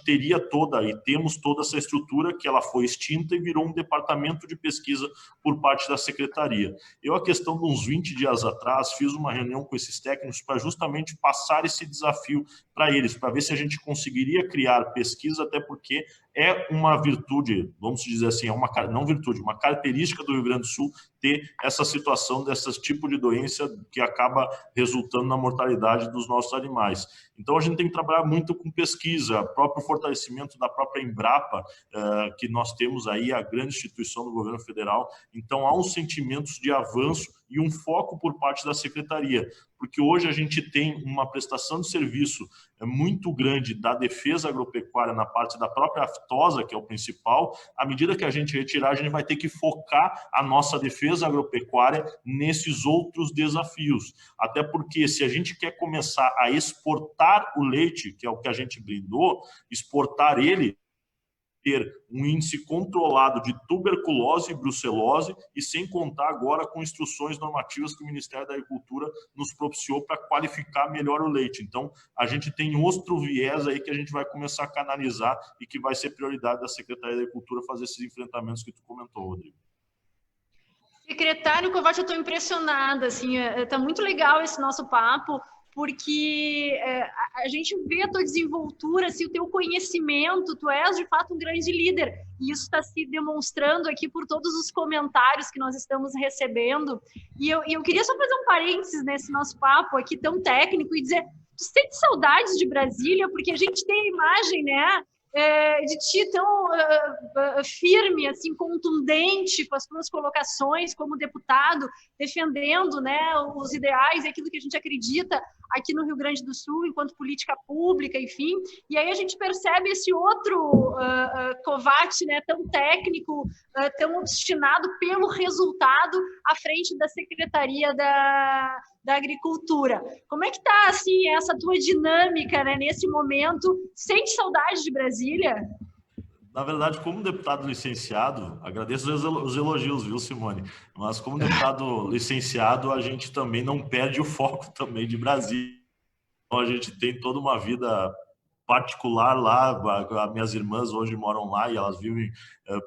temos toda essa estrutura, que ela foi extinta e virou um departamento de pesquisa por parte da Secretaria. Eu, a questão de uns 20 dias atrás, fiz uma reunião com esses técnicos para justamente passar esse desafio para eles, para ver se a gente conseguiria criar pesquisa, até porque é uma virtude, vamos dizer assim, não virtude, uma característica do Rio Grande do Sul ter essa situação desse tipo de doença que acaba resultando na mortalidade dos nossos animais. Então, a gente tem que trabalhar muito com pesquisa, próprio fortalecimento da própria Embrapa, que nós temos aí, a grande instituição do governo federal. Então, há uns sentimentos de avanço e um foco por parte da Secretaria, porque hoje a gente tem uma prestação de serviço muito grande da defesa agropecuária na parte da própria aftosa, que é o principal. À medida que a gente retirar, a gente vai ter que focar a nossa defesa agropecuária nesses outros desafios. Até porque se a gente quer começar a exportar o leite, que é o que a gente blindou, exportar ele, ter um índice controlado de tuberculose e brucelose, e sem contar agora com instruções normativas que o Ministério da Agricultura nos propiciou para qualificar melhor o leite. Então, a gente tem outro viés aí que a gente vai começar a canalizar e que vai ser prioridade da Secretaria da Agricultura fazer esses enfrentamentos que tu comentou, Rodrigo. Secretário Kovács, eu estou impressionada, assim, tá muito legal esse nosso papo, porque a gente vê a tua desenvoltura, assim, o teu conhecimento, tu és de fato um grande líder, e isso está se demonstrando aqui por todos os comentários que nós estamos recebendo, e eu queria só fazer um parênteses nesse nosso papo aqui tão técnico e dizer, tu sente saudades de Brasília? Porque a gente tem a imagem, né, de ti tão firme, assim, contundente com as tuas colocações como deputado, defendendo, né, os ideais e aquilo que a gente acredita aqui no Rio Grande do Sul, enquanto política pública, enfim. E aí a gente percebe esse outro Kovács, né, tão técnico, tão obstinado pelo resultado à frente da Secretaria da Agricultura. Como é que está, assim, essa tua dinâmica, né, nesse momento? Sente saudade de Brasília? Na verdade, como deputado licenciado, agradeço os elogios, viu, Simone? Mas como deputado licenciado, a gente também não perde o foco também de Brasília. Então, a gente tem toda uma vida particular lá, as minhas irmãs hoje moram lá e elas vivem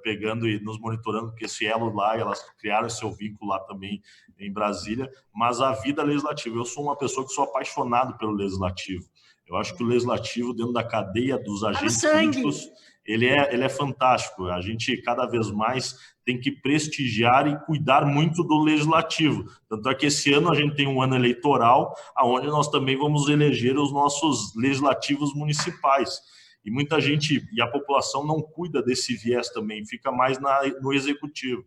pegando e nos monitorando, porque esse elo lá, elas criaram seu vínculo lá também em Brasília, mas a vida legislativa, eu sou uma pessoa que sou apaixonado pelo legislativo. Eu acho que o legislativo, dentro da cadeia dos agentes políticos, ele é fantástico. A gente, cada vez mais, tem que prestigiar e cuidar muito do legislativo. Tanto é que esse ano a gente tem um ano eleitoral, onde nós também vamos eleger os nossos legislativos municipais. E muita gente, e a população não cuida desse viés também, fica mais no executivo.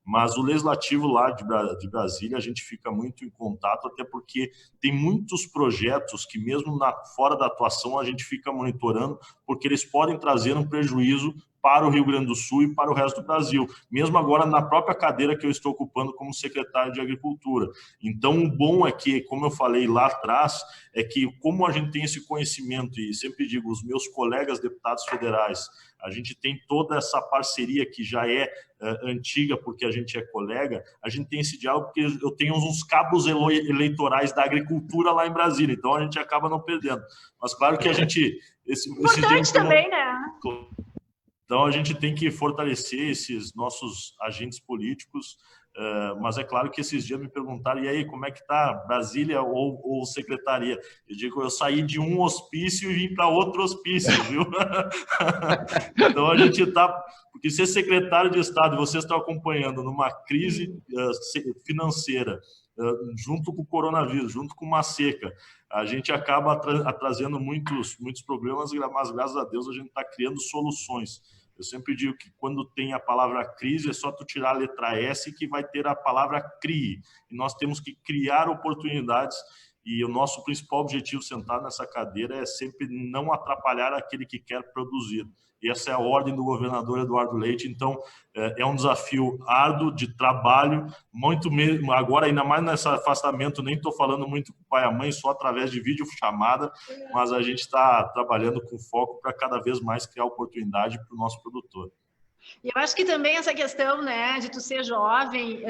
Mas o legislativo lá de Brasília, a gente fica muito em contato, até porque tem muitos projetos que mesmo fora da atuação a gente fica monitorando, porque eles podem trazer um prejuízo para o Rio Grande do Sul e para o resto do Brasil, mesmo agora na própria cadeira que eu estou ocupando como secretário de Agricultura. Então, o bom é que, como eu falei lá atrás, é que como a gente tem esse conhecimento, e sempre digo, os meus colegas deputados federais, a gente tem toda essa parceria que já é antiga, porque a gente é colega, a gente tem esse diálogo, porque eu tenho uns cabos eleitorais da agricultura lá em Brasília, então a gente acaba não perdendo. Mas claro que a gente... Importante também, né? Então, a gente tem que fortalecer esses nossos agentes políticos, mas é claro que esses dias me perguntaram, e aí, como é que está Brasília ou secretaria? Eu digo, eu saí de um hospício e vim para outro hospício, viu? Então, a gente está... Porque ser secretário de Estado, e vocês estão acompanhando numa crise financeira, junto com o coronavírus, junto com uma seca, a gente acaba trazendo muitos problemas, mas graças a Deus a gente está criando soluções. Eu sempre digo que quando tem a palavra crise, é só tu tirar a letra S que vai ter a palavra CRIE. E nós temos que criar oportunidades, e o nosso principal objetivo sentado nessa cadeira é sempre não atrapalhar aquele que quer produzir. E essa é a ordem do governador Eduardo Leite. Então, é um desafio árduo de trabalho, muito mesmo. Agora, ainda mais nesse afastamento, nem estou falando muito com o pai e a mãe, só através de videochamada, mas a gente está trabalhando com foco para cada vez mais criar oportunidade para o nosso produtor. E eu acho que também essa questão, né, de tu ser jovem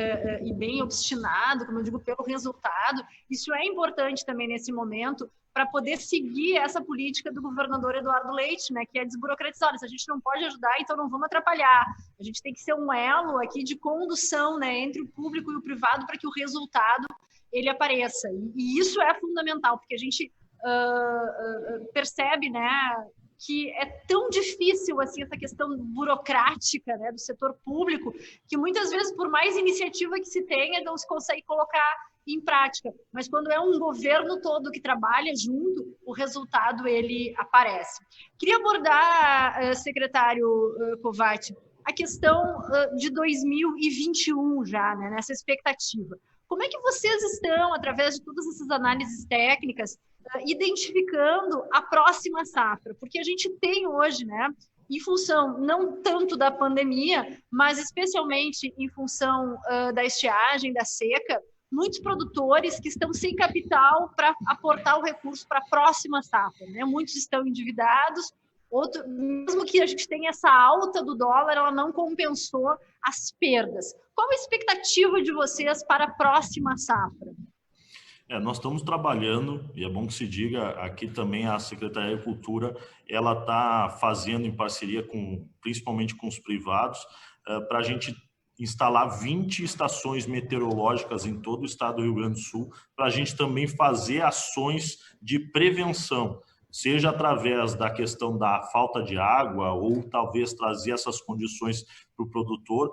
e bem obstinado, como eu digo, pelo resultado, isso é importante também nesse momento, para poder seguir essa política do governador Eduardo Leite, né, que é desburocratizar. Se a gente não pode ajudar, então não vamos atrapalhar. A gente tem que ser um elo aqui de condução, né, entre o público e o privado para que o resultado ele apareça. E isso é fundamental, porque a gente percebe, né, que é tão difícil assim essa questão burocrática, né, do setor público, que muitas vezes, por mais iniciativa que se tenha, não se consegue colocar em prática. Mas quando é um governo todo que trabalha junto, o resultado ele aparece. Queria abordar, secretário Kovács, a questão de 2021 já, né, nessa expectativa. Como é que vocês estão, através de todas essas análises técnicas, identificando a próxima safra? Porque a gente tem hoje, né, em função não tanto da pandemia, mas especialmente em função da estiagem, da seca, muitos produtores que estão sem capital para aportar o recurso para a próxima safra, né? Muitos estão endividados, mesmo que a gente tenha essa alta do dólar, ela não compensou as perdas. Qual a expectativa de vocês para a próxima safra? Nós estamos trabalhando, e é bom que se diga, aqui também a Secretaria de Agricultura, ela está fazendo em parceria principalmente com os privados, para a gente instalar 20 estações meteorológicas em todo o estado do Rio Grande do Sul, para a gente também fazer ações de prevenção, seja através da questão da falta de água ou talvez trazer essas condições para o produtor.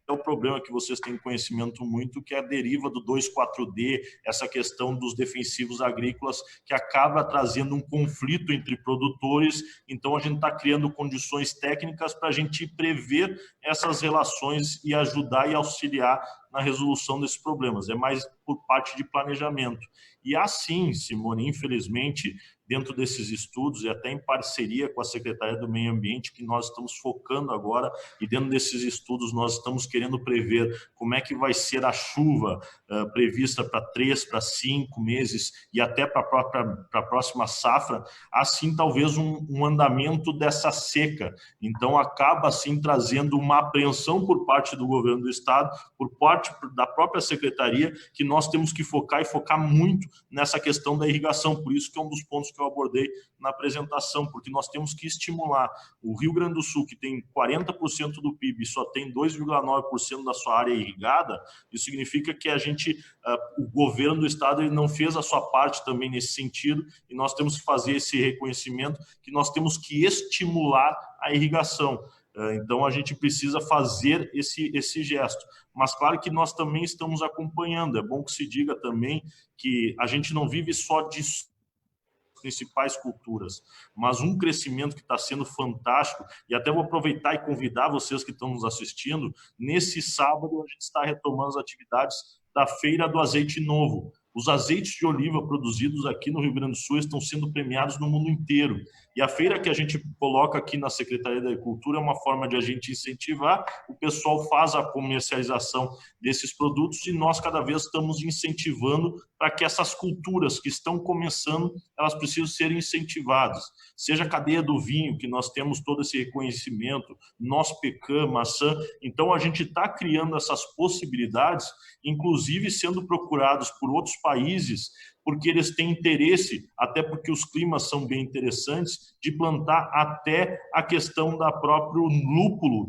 É o problema que vocês têm conhecimento muito, que é a deriva do 2,4-D, essa questão dos defensivos agrícolas, que acaba trazendo um conflito entre produtores. Então, a gente está criando condições técnicas para a gente prever essas relações e ajudar e auxiliar na resolução desses problemas. É mais por parte de planejamento. E assim, Simone, infelizmente, dentro desses estudos e até em parceria com a Secretaria do Meio Ambiente, que nós estamos focando agora, e dentro desses estudos nós estamos querendo prever como é que vai ser a chuva prevista para 3, para 5 meses e até para a próxima safra, assim talvez um andamento dessa seca. Então acaba assim trazendo uma apreensão por parte do governo do estado, por parte da própria secretaria, que nós temos que focar e focar muito nessa questão da irrigação. Por isso que é um dos pontos que eu abordei na apresentação, porque nós temos que estimular o Rio Grande do Sul, que tem 40% do PIB e só tem 2,9% da sua área irrigada. Isso significa que o governo do estado ele não fez a sua parte também nesse sentido, e nós temos que fazer esse reconhecimento que nós temos que estimular a irrigação. Então, a gente precisa fazer esse gesto. Mas, claro que nós também estamos acompanhando. É bom que se diga também que a gente não vive só de principais culturas, mas um crescimento que está sendo fantástico. E até vou aproveitar e convidar vocês que estão nos assistindo. Nesse sábado, a gente está retomando as atividades da Feira do Azeite Novo. Os azeites de oliva produzidos aqui no Rio Grande do Sul estão sendo premiados no mundo inteiro. E a feira que a gente coloca aqui na Secretaria da Agricultura é uma forma de a gente incentivar, o pessoal faz a comercialização desses produtos e nós cada vez estamos incentivando para que essas culturas que estão começando, elas precisam ser incentivadas. Seja a cadeia do vinho, que nós temos todo esse reconhecimento, nós pecan, maçã. Então a gente está criando essas possibilidades, inclusive sendo procurados por outros países, porque eles têm interesse, até porque os climas são bem interessantes, de plantar até a questão da próprio lúpulo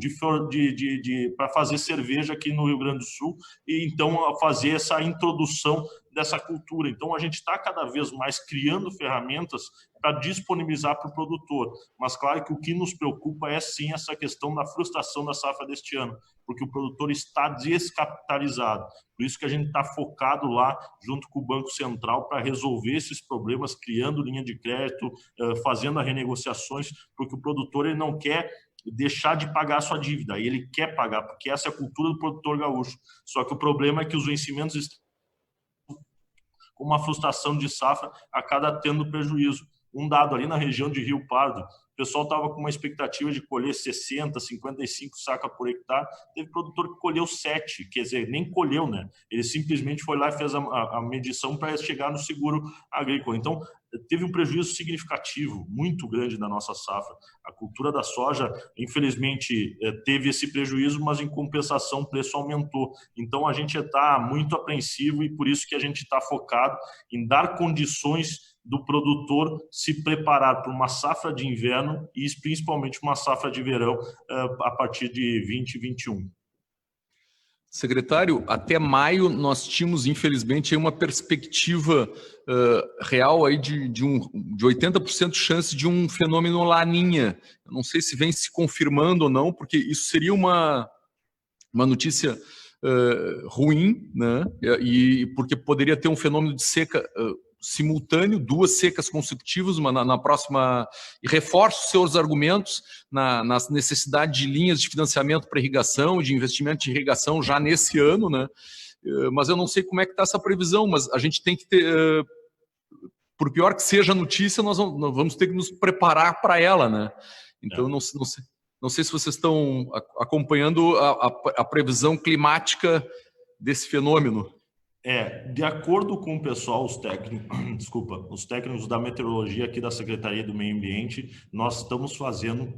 para fazer cerveja aqui no Rio Grande do Sul, e então fazer essa introdução dessa cultura. Então a gente está cada vez mais criando ferramentas para disponibilizar para o produtor. Mas claro que o que nos preocupa é sim essa questão da frustração da safra deste ano, porque o produtor está descapitalizado. Por isso que a gente está focado lá junto com o Banco Central para resolver esses problemas, criando linha de crédito, fazendo as renegociações, porque o produtor ele não quer deixar de pagar a sua dívida, ele quer pagar, porque essa é a cultura do produtor gaúcho. Só que o problema é que os vencimentos estão com uma frustração de safra, acaba tendo prejuízo. Um dado ali na região de Rio Pardo, o pessoal estava com uma expectativa de colher 60, 55 sacas por hectare, teve produtor que colheu 7, quer dizer, nem colheu, né? Ele simplesmente foi lá e fez a medição para chegar no seguro agrícola. Então, teve um prejuízo significativo, muito grande na nossa safra. A cultura da soja, infelizmente, teve esse prejuízo, mas em compensação o preço aumentou. Então, a gente está muito apreensivo e por isso que a gente está focado em dar condições do produtor se preparar para uma safra de inverno e principalmente uma safra de verão a partir de 2021. Secretário, até maio nós tínhamos, infelizmente, uma perspectiva real aí de 80% de chance de um fenômeno Laninha. Eu não sei se vem se confirmando ou não, porque isso seria uma notícia ruim, né? E porque poderia ter um fenômeno de seca simultâneo, 2 secas consecutivas, na próxima, e reforça os seus argumentos na necessidade de linhas de financiamento para irrigação, de investimento de irrigação já nesse ano, né? Mas eu não sei como é que está essa previsão, mas a gente tem que ter, por pior que seja a notícia, nós vamos ter que nos preparar para ela, né? Então, não sei se vocês estão acompanhando a previsão climática desse fenômeno. De acordo com o pessoal, os técnicos da meteorologia aqui da Secretaria do Meio Ambiente, nós estamos fazendo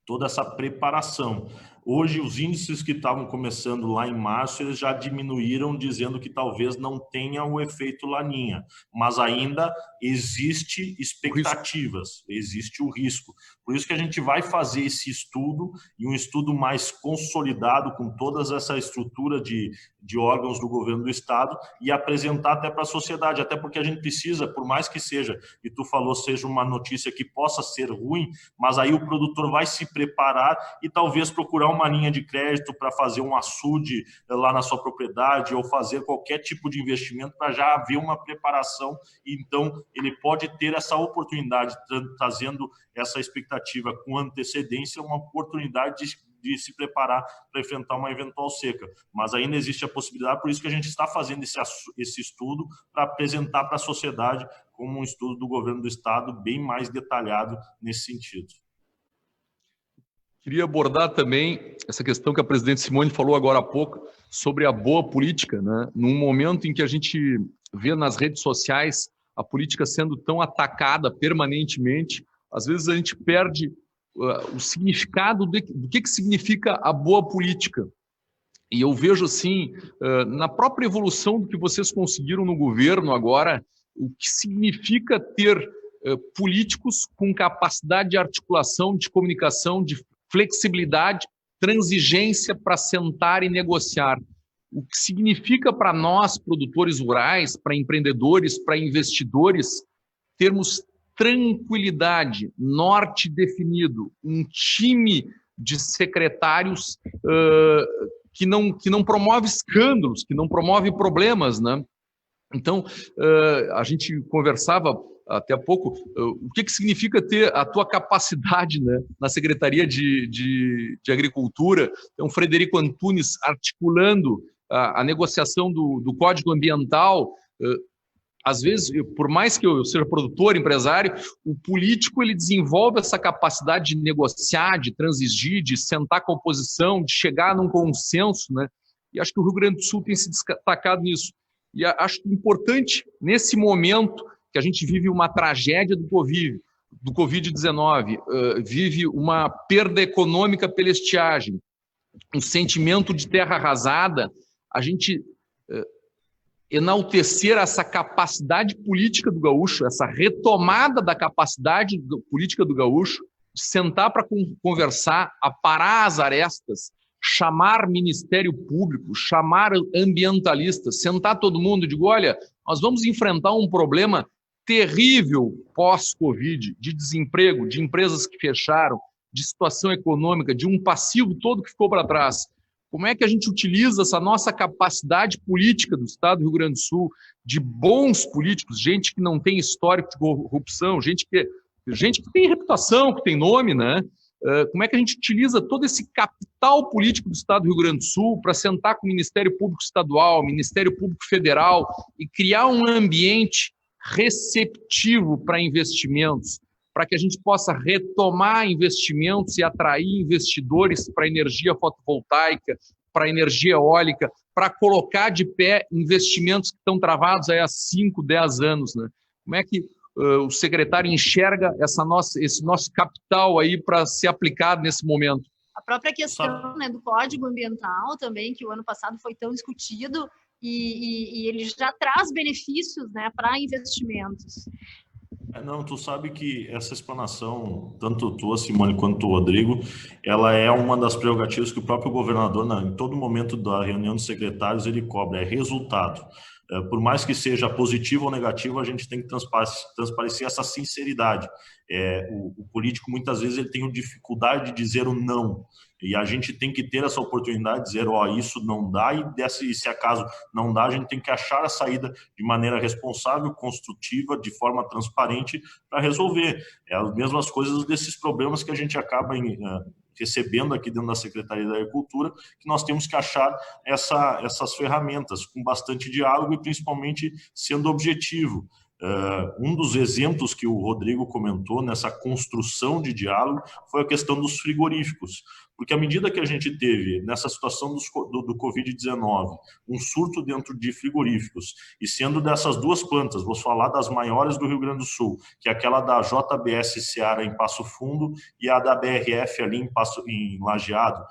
toda essa preparação. Hoje, os índices que estavam começando lá em março, eles já diminuíram, dizendo que talvez não tenha o efeito Laninha, mas ainda existe expectativas, existe o risco. Por isso que a gente vai fazer esse estudo, e um estudo mais consolidado, com toda essa estrutura de órgãos do governo do estado, e apresentar até para a sociedade, até porque a gente precisa, por mais que seja, e tu falou, seja uma notícia que possa ser ruim, mas aí o produtor vai se preparar e talvez procurar uma linha de crédito para fazer um açude lá na sua propriedade, ou fazer qualquer tipo de investimento para já haver uma preparação. Então ele pode ter essa oportunidade, trazendo essa expectativa com antecedência, uma oportunidade de se preparar para enfrentar uma eventual seca. Mas ainda existe a possibilidade, por isso que a gente está fazendo esse estudo, para apresentar para a sociedade como um estudo do governo do estado bem mais detalhado nesse sentido. Queria abordar também essa questão que a presidente Simone falou agora há pouco, sobre a boa política, né? Num momento em que a gente vê nas redes sociais a política sendo tão atacada permanentemente, às vezes a gente perde o significado do que significa a boa política. E eu vejo assim, na própria evolução do que vocês conseguiram no governo agora, o que significa ter políticos com capacidade de articulação, de comunicação, de flexibilidade, transigência para sentar e negociar. O que significa para nós, produtores rurais, para empreendedores, para investidores, termos tranquilidade, norte definido, um time de secretários que não promove escândalos, que não promove problemas, né? Então, a gente conversava até há pouco, o que significa ter a tua capacidade, né, na Secretaria de Agricultura. Então, Frederico Antunes articulando a negociação do Código Ambiental. Às vezes, por mais que eu seja produtor, empresário, o político ele desenvolve essa capacidade de negociar, de transigir, de sentar com a oposição, de chegar num consenso, né? E acho que o Rio Grande do Sul tem se destacado nisso. E acho importante, nesse momento que a gente vive uma tragédia do Covid-19, vive uma perda econômica pela estiagem, um sentimento de terra arrasada, a gente enaltecer essa capacidade política do gaúcho, essa retomada da capacidade política do gaúcho, de sentar para conversar, aparar as arestas, chamar Ministério Público, chamar ambientalistas, sentar todo mundo e dizer, olha, nós vamos enfrentar um problema terrível pós-Covid, de desemprego, de empresas que fecharam, de situação econômica, de um passivo todo que ficou para trás. Como é que a gente utiliza essa nossa capacidade política do Estado do Rio Grande do Sul, de bons políticos, gente que não tem histórico de corrupção, gente que tem reputação, que tem nome, né? Como é que a gente utiliza todo esse capital político do Estado do Rio Grande do Sul para sentar com o Ministério Público Estadual, Ministério Público Federal e criar um ambiente receptivo para investimentos, para que a gente possa retomar investimentos e atrair investidores para energia fotovoltaica, para energia eólica, para colocar de pé investimentos que estão travados aí há 5, 10 anos, né? Como é que o secretário enxerga esse nosso capital aí para ser aplicado nesse momento? A própria questão, né, do Código Ambiental também, que o ano passado foi tão discutido, e ele já traz benefícios, né, para investimentos. Não, tu sabe que essa explanação, tanto tua, Simone, quanto o Rodrigo, ela é uma das prerrogativas que o próprio governador, em todo momento da reunião de secretários, ele cobra, é resultado. Por mais que seja positivo ou negativo, a gente tem que transparecer essa sinceridade. O político, muitas vezes, ele tem dificuldade de dizer o não. E a gente tem que ter essa oportunidade de dizer, isso não dá, e se acaso não dá, a gente tem que achar a saída de maneira responsável, construtiva, de forma transparente, para resolver. As mesmas coisas desses problemas que a gente acaba recebendo aqui dentro da Secretaria da Agricultura, que nós temos que achar essas ferramentas com bastante diálogo e principalmente sendo objetivo. Um dos exemplos que o Rodrigo comentou nessa construção de diálogo foi a questão dos frigoríficos, porque à medida que a gente teve nessa situação do Covid-19 um surto dentro de frigoríficos, e sendo dessas duas plantas, vou falar das maiores do Rio Grande do Sul, que é aquela da JBS Seara em Passo Fundo e a da BRF ali em Lajeado,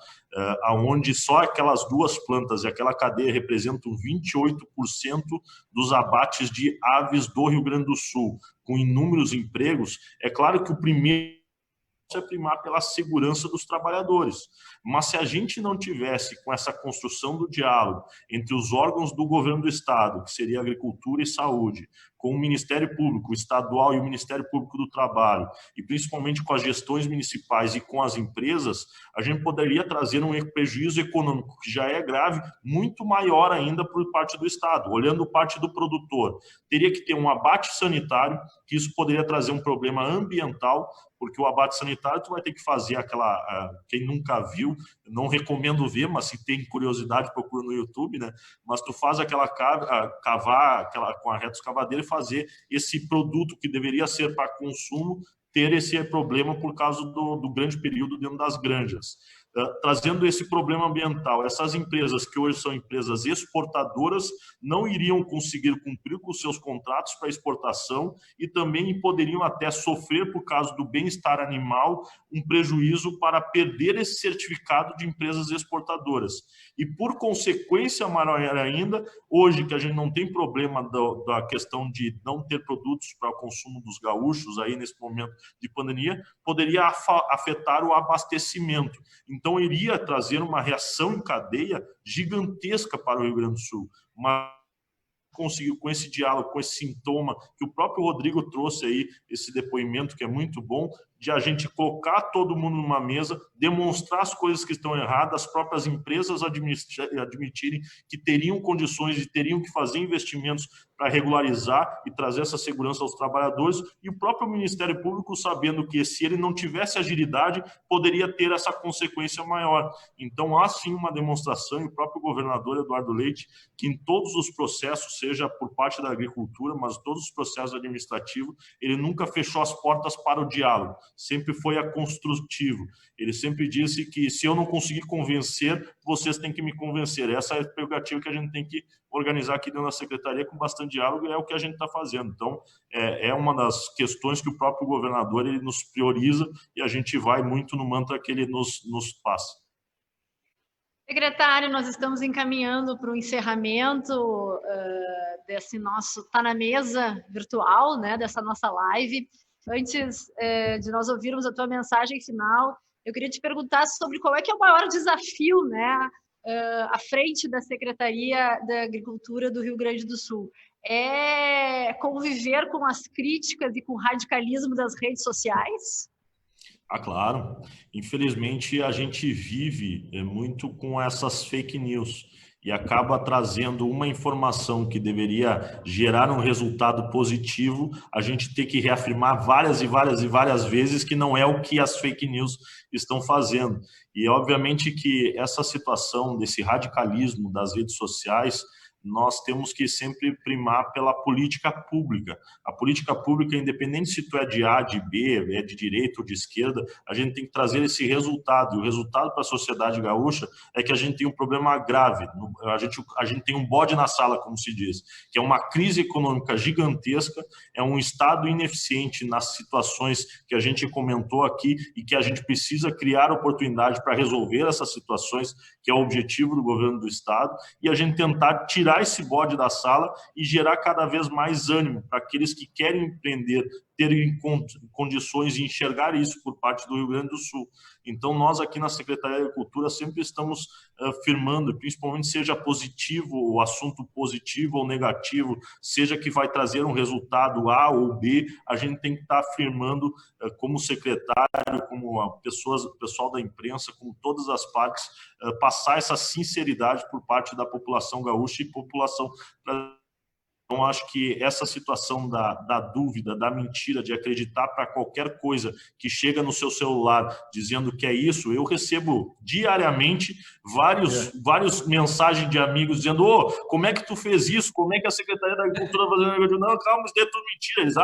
onde só aquelas duas plantas e aquela cadeia representam 28% dos abates de aves do Rio Grande do Sul, com inúmeros empregos. É claro que o primeiro é primar pela segurança dos trabalhadores. Mas se a gente não tivesse com essa construção do diálogo entre os órgãos do governo do Estado, que seria Agricultura e Saúde, com o Ministério Público Estadual e o Ministério Público do Trabalho, e principalmente com as gestões municipais e com as empresas, a gente poderia trazer um prejuízo econômico que já é grave, muito maior ainda por parte do Estado. Olhando parte do produtor, teria que ter um abate sanitário, que isso poderia trazer um problema ambiental, porque o abate sanitário tu vai ter que fazer quem nunca viu, não recomendo ver, mas se tem curiosidade procura no YouTube, né? Mas tu faz cavar com a retroescavadeira e fazer esse produto que deveria ser para consumo ter esse problema por causa do grande período dentro das granjas. Trazendo esse problema ambiental, essas empresas que hoje são empresas exportadoras não iriam conseguir cumprir com seus contratos para exportação e também poderiam até sofrer, por causa do bem-estar animal, um prejuízo para perder esse certificado de empresas exportadoras. E por consequência maior ainda, hoje que a gente não tem problema da questão de não ter produtos para o consumo dos gaúchos aí nesse momento de pandemia, poderia afetar o abastecimento. Então, iria trazer uma reação em cadeia gigantesca para o Rio Grande do Sul. Mas conseguiu, com esse diálogo, com esse sintoma, que o próprio Rodrigo trouxe aí, esse depoimento que é muito bom, de a gente colocar todo mundo numa mesa, demonstrar as coisas que estão erradas, as próprias empresas admitirem que teriam condições e teriam que fazer investimentos para regularizar e trazer essa segurança aos trabalhadores, e o próprio Ministério Público sabendo que se ele não tivesse agilidade, poderia ter essa consequência maior. Então há sim uma demonstração, e o próprio governador Eduardo Leite, que em todos os processos, seja por parte da agricultura, mas todos os processos administrativos, ele nunca fechou as portas para o diálogo, sempre foi construtivo. Ele sempre disse que se eu não conseguir convencer, vocês têm que me convencer. Essa é a prerrogativa que a gente tem que organizar aqui dentro da Secretaria com bastante diálogo, e é o que a gente está fazendo. Então, é uma das questões que o próprio governador ele nos prioriza, e a gente vai muito no mantra que ele nos passa. Secretário, nós estamos encaminhando para o encerramento desse nosso Tá na Mesa virtual, né, dessa nossa live. Antes de nós ouvirmos a tua mensagem final, eu queria te perguntar sobre qual é que é o maior desafio, né, à frente da Secretaria da Agricultura do Rio Grande do Sul. É conviver com as críticas e com o radicalismo das redes sociais? Claro. Infelizmente, a gente vive muito com essas fake news e acaba trazendo uma informação que deveria gerar um resultado positivo, a gente tem que reafirmar várias e várias e várias vezes que não é o que as fake news estão fazendo. E, obviamente, que essa situação desse radicalismo das redes sociais, nós temos que sempre primar pela política pública. A política pública, independente se tu é de A, de B, é de direita ou de esquerda, a gente tem que trazer esse resultado. E o resultado para a sociedade gaúcha é que a gente tem um problema grave. A gente tem um bode na sala, como se diz, que é uma crise econômica gigantesca, é um Estado ineficiente nas situações que a gente comentou aqui e que a gente precisa criar oportunidade para resolver essas situações, que é o objetivo do governo do Estado, e a gente tentar tirar esse bode da sala e gerar cada vez mais ânimo para aqueles que querem empreender terem condições de enxergar isso por parte do Rio Grande do Sul. Então, nós aqui na Secretaria de Agricultura sempre estamos firmando, principalmente seja positivo, o assunto positivo ou negativo, seja que vai trazer um resultado A ou B, a gente tem que estar afirmando como secretário, como o pessoal da imprensa, como todas as partes, passar essa sinceridade por parte da população gaúcha e população brasileira. Então, acho que essa situação da dúvida, da mentira, de acreditar para qualquer coisa que chega no seu celular dizendo que é isso, eu recebo diariamente várias mensagens de amigos dizendo: ô, como é que tu fez isso? Como é que a Secretaria da Agricultura está fazendo? Eu digo: não, calma, isso é tudo mentira. Eles,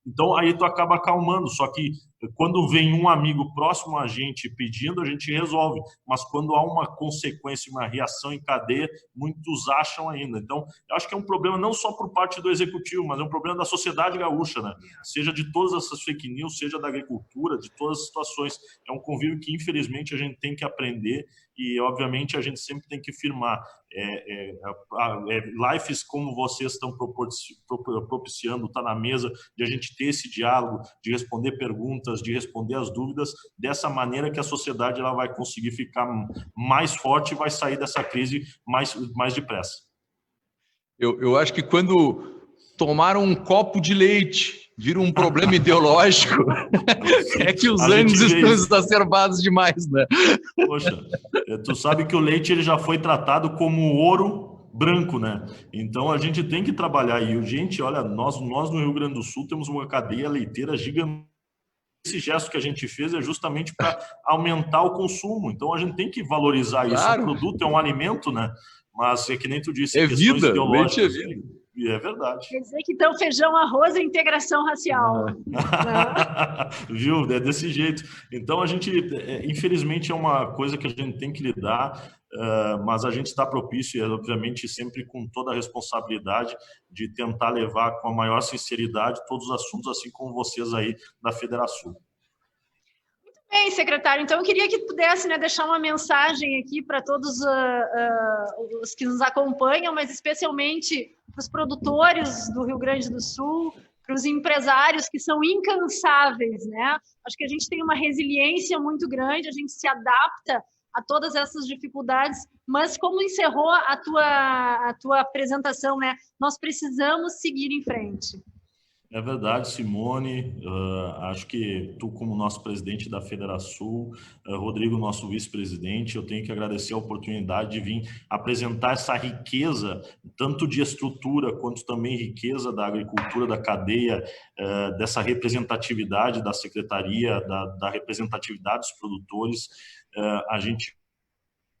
então aí tu acaba acalmando, só que quando vem um amigo próximo a gente pedindo, a gente resolve, mas quando há uma consequência, uma reação em cadeia, muitos acham ainda. Então, eu acho que é um problema não só por parte do executivo, mas é um problema da sociedade gaúcha, né? Seja de todas essas fake news, seja da agricultura, de todas as situações. É um convívio que, infelizmente, a gente tem que aprender e, obviamente, a gente sempre tem que firmar. Lives como vocês estão propiciando, está na mesa, de a gente ter esse diálogo, de responder perguntas, de responder as dúvidas, dessa maneira que a sociedade ela vai conseguir ficar mais forte e vai sair dessa crise mais depressa. Eu acho que quando tomaram um copo de leite vira um problema ideológico, é que os ânimos estão exacerbados demais, né? Poxa, tu sabe que o leite ele já foi tratado como ouro branco, né? Então a gente tem que trabalhar. E, gente, olha, nós no Rio Grande do Sul temos uma cadeia leiteira gigante. Esse gesto que a gente fez é justamente para aumentar o consumo. Então a gente tem que valorizar isso. O produto é um alimento, né? Mas é que nem tu disse, é vida, leite é vida. E é verdade. Quer dizer que então feijão, arroz é integração racial. Viu? É desse jeito. Então a gente, infelizmente, é uma coisa que a gente tem que lidar, mas a gente está propício, obviamente, sempre com toda a responsabilidade de tentar levar com a maior sinceridade todos os assuntos, assim como vocês aí da Federação. Bem, secretário, então eu queria que pudesse, né, deixar uma mensagem aqui para todos os que nos acompanham, mas especialmente para os produtores do Rio Grande do Sul, para os empresários que são incansáveis, né? Acho que a gente tem uma resiliência muito grande, a gente se adapta a todas essas dificuldades, mas como encerrou a tua apresentação, né? Nós precisamos seguir em frente. É verdade, Simone. Acho que tu, como nosso presidente da Federação, Rodrigo, nosso vice-presidente, eu tenho que agradecer a oportunidade de vir apresentar essa riqueza, tanto de estrutura quanto também riqueza da agricultura, da cadeia, dessa representatividade da secretaria, da representatividade dos produtores. A gente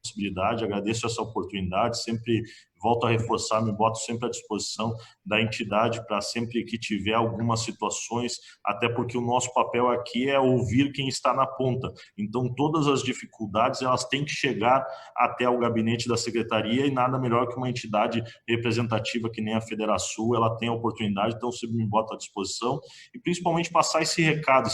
possibilidade, agradeço essa oportunidade, sempre volto a reforçar, me boto sempre à disposição da entidade para sempre que tiver algumas situações, até porque o nosso papel aqui é ouvir quem está na ponta. Então, todas as dificuldades, elas têm que chegar até o gabinete da secretaria e nada melhor que uma entidade representativa que nem a Federação, ela tem a oportunidade, então sempre me boto à disposição e principalmente passar esse recado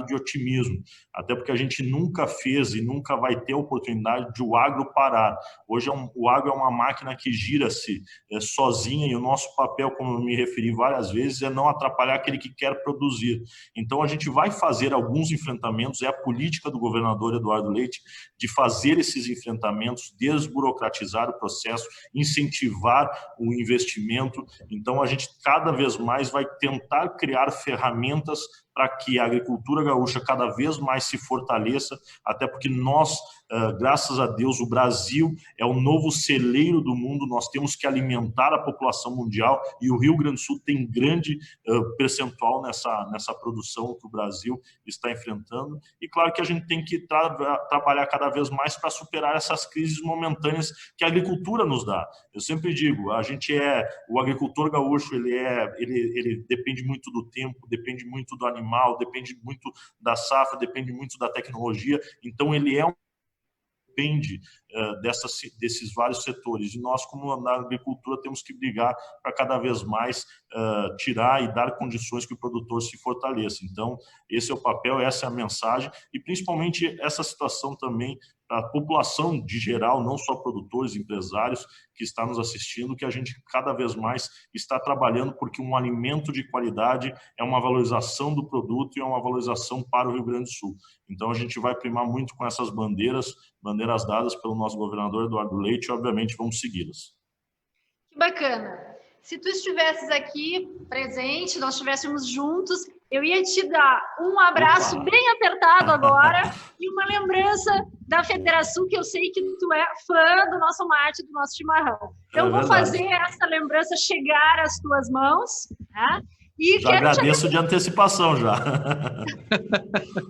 de otimismo, até porque a gente nunca fez e nunca vai ter a oportunidade de o agro parar. Hoje o agro é uma máquina que gira-se sozinha e o nosso papel, como eu me referi várias vezes, é não atrapalhar aquele que quer produzir. Então a gente vai fazer alguns enfrentamentos, é a política do governador Eduardo Leite de fazer esses enfrentamentos, desburocratizar o processo, incentivar o investimento. Então a gente cada vez mais vai tentar criar ferramentas para que a agricultura gaúcha cada vez mais se fortaleça, até porque nós, graças a Deus, o Brasil é o novo celeiro do mundo, nós temos que alimentar a população mundial e o Rio Grande do Sul tem grande percentual nessa produção que o Brasil está enfrentando. E claro que a gente tem que trabalhar cada vez mais para superar essas crises momentâneas que a agricultura nos dá. Eu sempre digo, o agricultor gaúcho, ele depende muito do tempo, depende muito do animal, depende muito da safra, depende muito da tecnologia, então ele depende desses vários setores, e nós, como na agricultura, temos que brigar para cada vez mais tirar e dar condições que o produtor se fortaleça. Então, esse é o papel, essa é a mensagem, e principalmente essa situação também a população de geral, não só produtores, empresários que está nos assistindo, que a gente cada vez mais está trabalhando, porque um alimento de qualidade é uma valorização do produto e é uma valorização para o Rio Grande do Sul. Então a gente vai primar muito com essas bandeiras dadas pelo nosso governador Eduardo Leite, e obviamente vamos segui-las. Que bacana! Se tu estivesses aqui presente, nós estivéssemos juntos, eu ia te dar um abraço bem apertado agora e uma lembrança da Federação, que eu sei que tu é fã do nosso mate, do nosso chimarrão. Então, vou fazer essa lembrança chegar às tuas mãos, né? E já agradeço de antecipação já.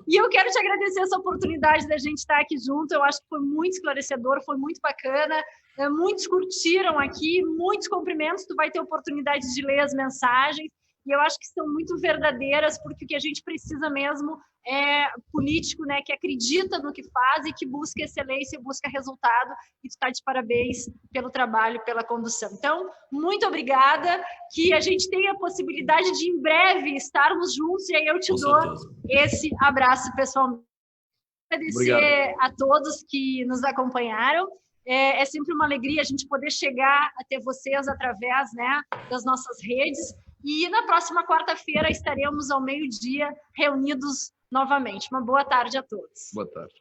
E eu quero te agradecer essa oportunidade da gente estar aqui junto. Eu acho que foi muito esclarecedor, foi muito bacana. Muitos curtiram aqui, muitos cumprimentos. Tu vai ter oportunidade de ler as mensagens. E eu acho que são muito verdadeiras, porque o que a gente precisa mesmo é político, né, que acredita no que faz e que busca excelência, busca resultado. E tu está de parabéns pelo trabalho, pela condução. Então, muito obrigada, que a gente tenha a possibilidade de, em breve, estarmos juntos, e aí eu te dou esse abraço pessoalmente. Agradecer a todos que nos acompanharam. É sempre uma alegria a gente poder chegar até vocês através, né, das nossas redes. E na próxima quarta-feira estaremos ao meio-dia reunidos novamente. Uma boa tarde a todos. Boa tarde.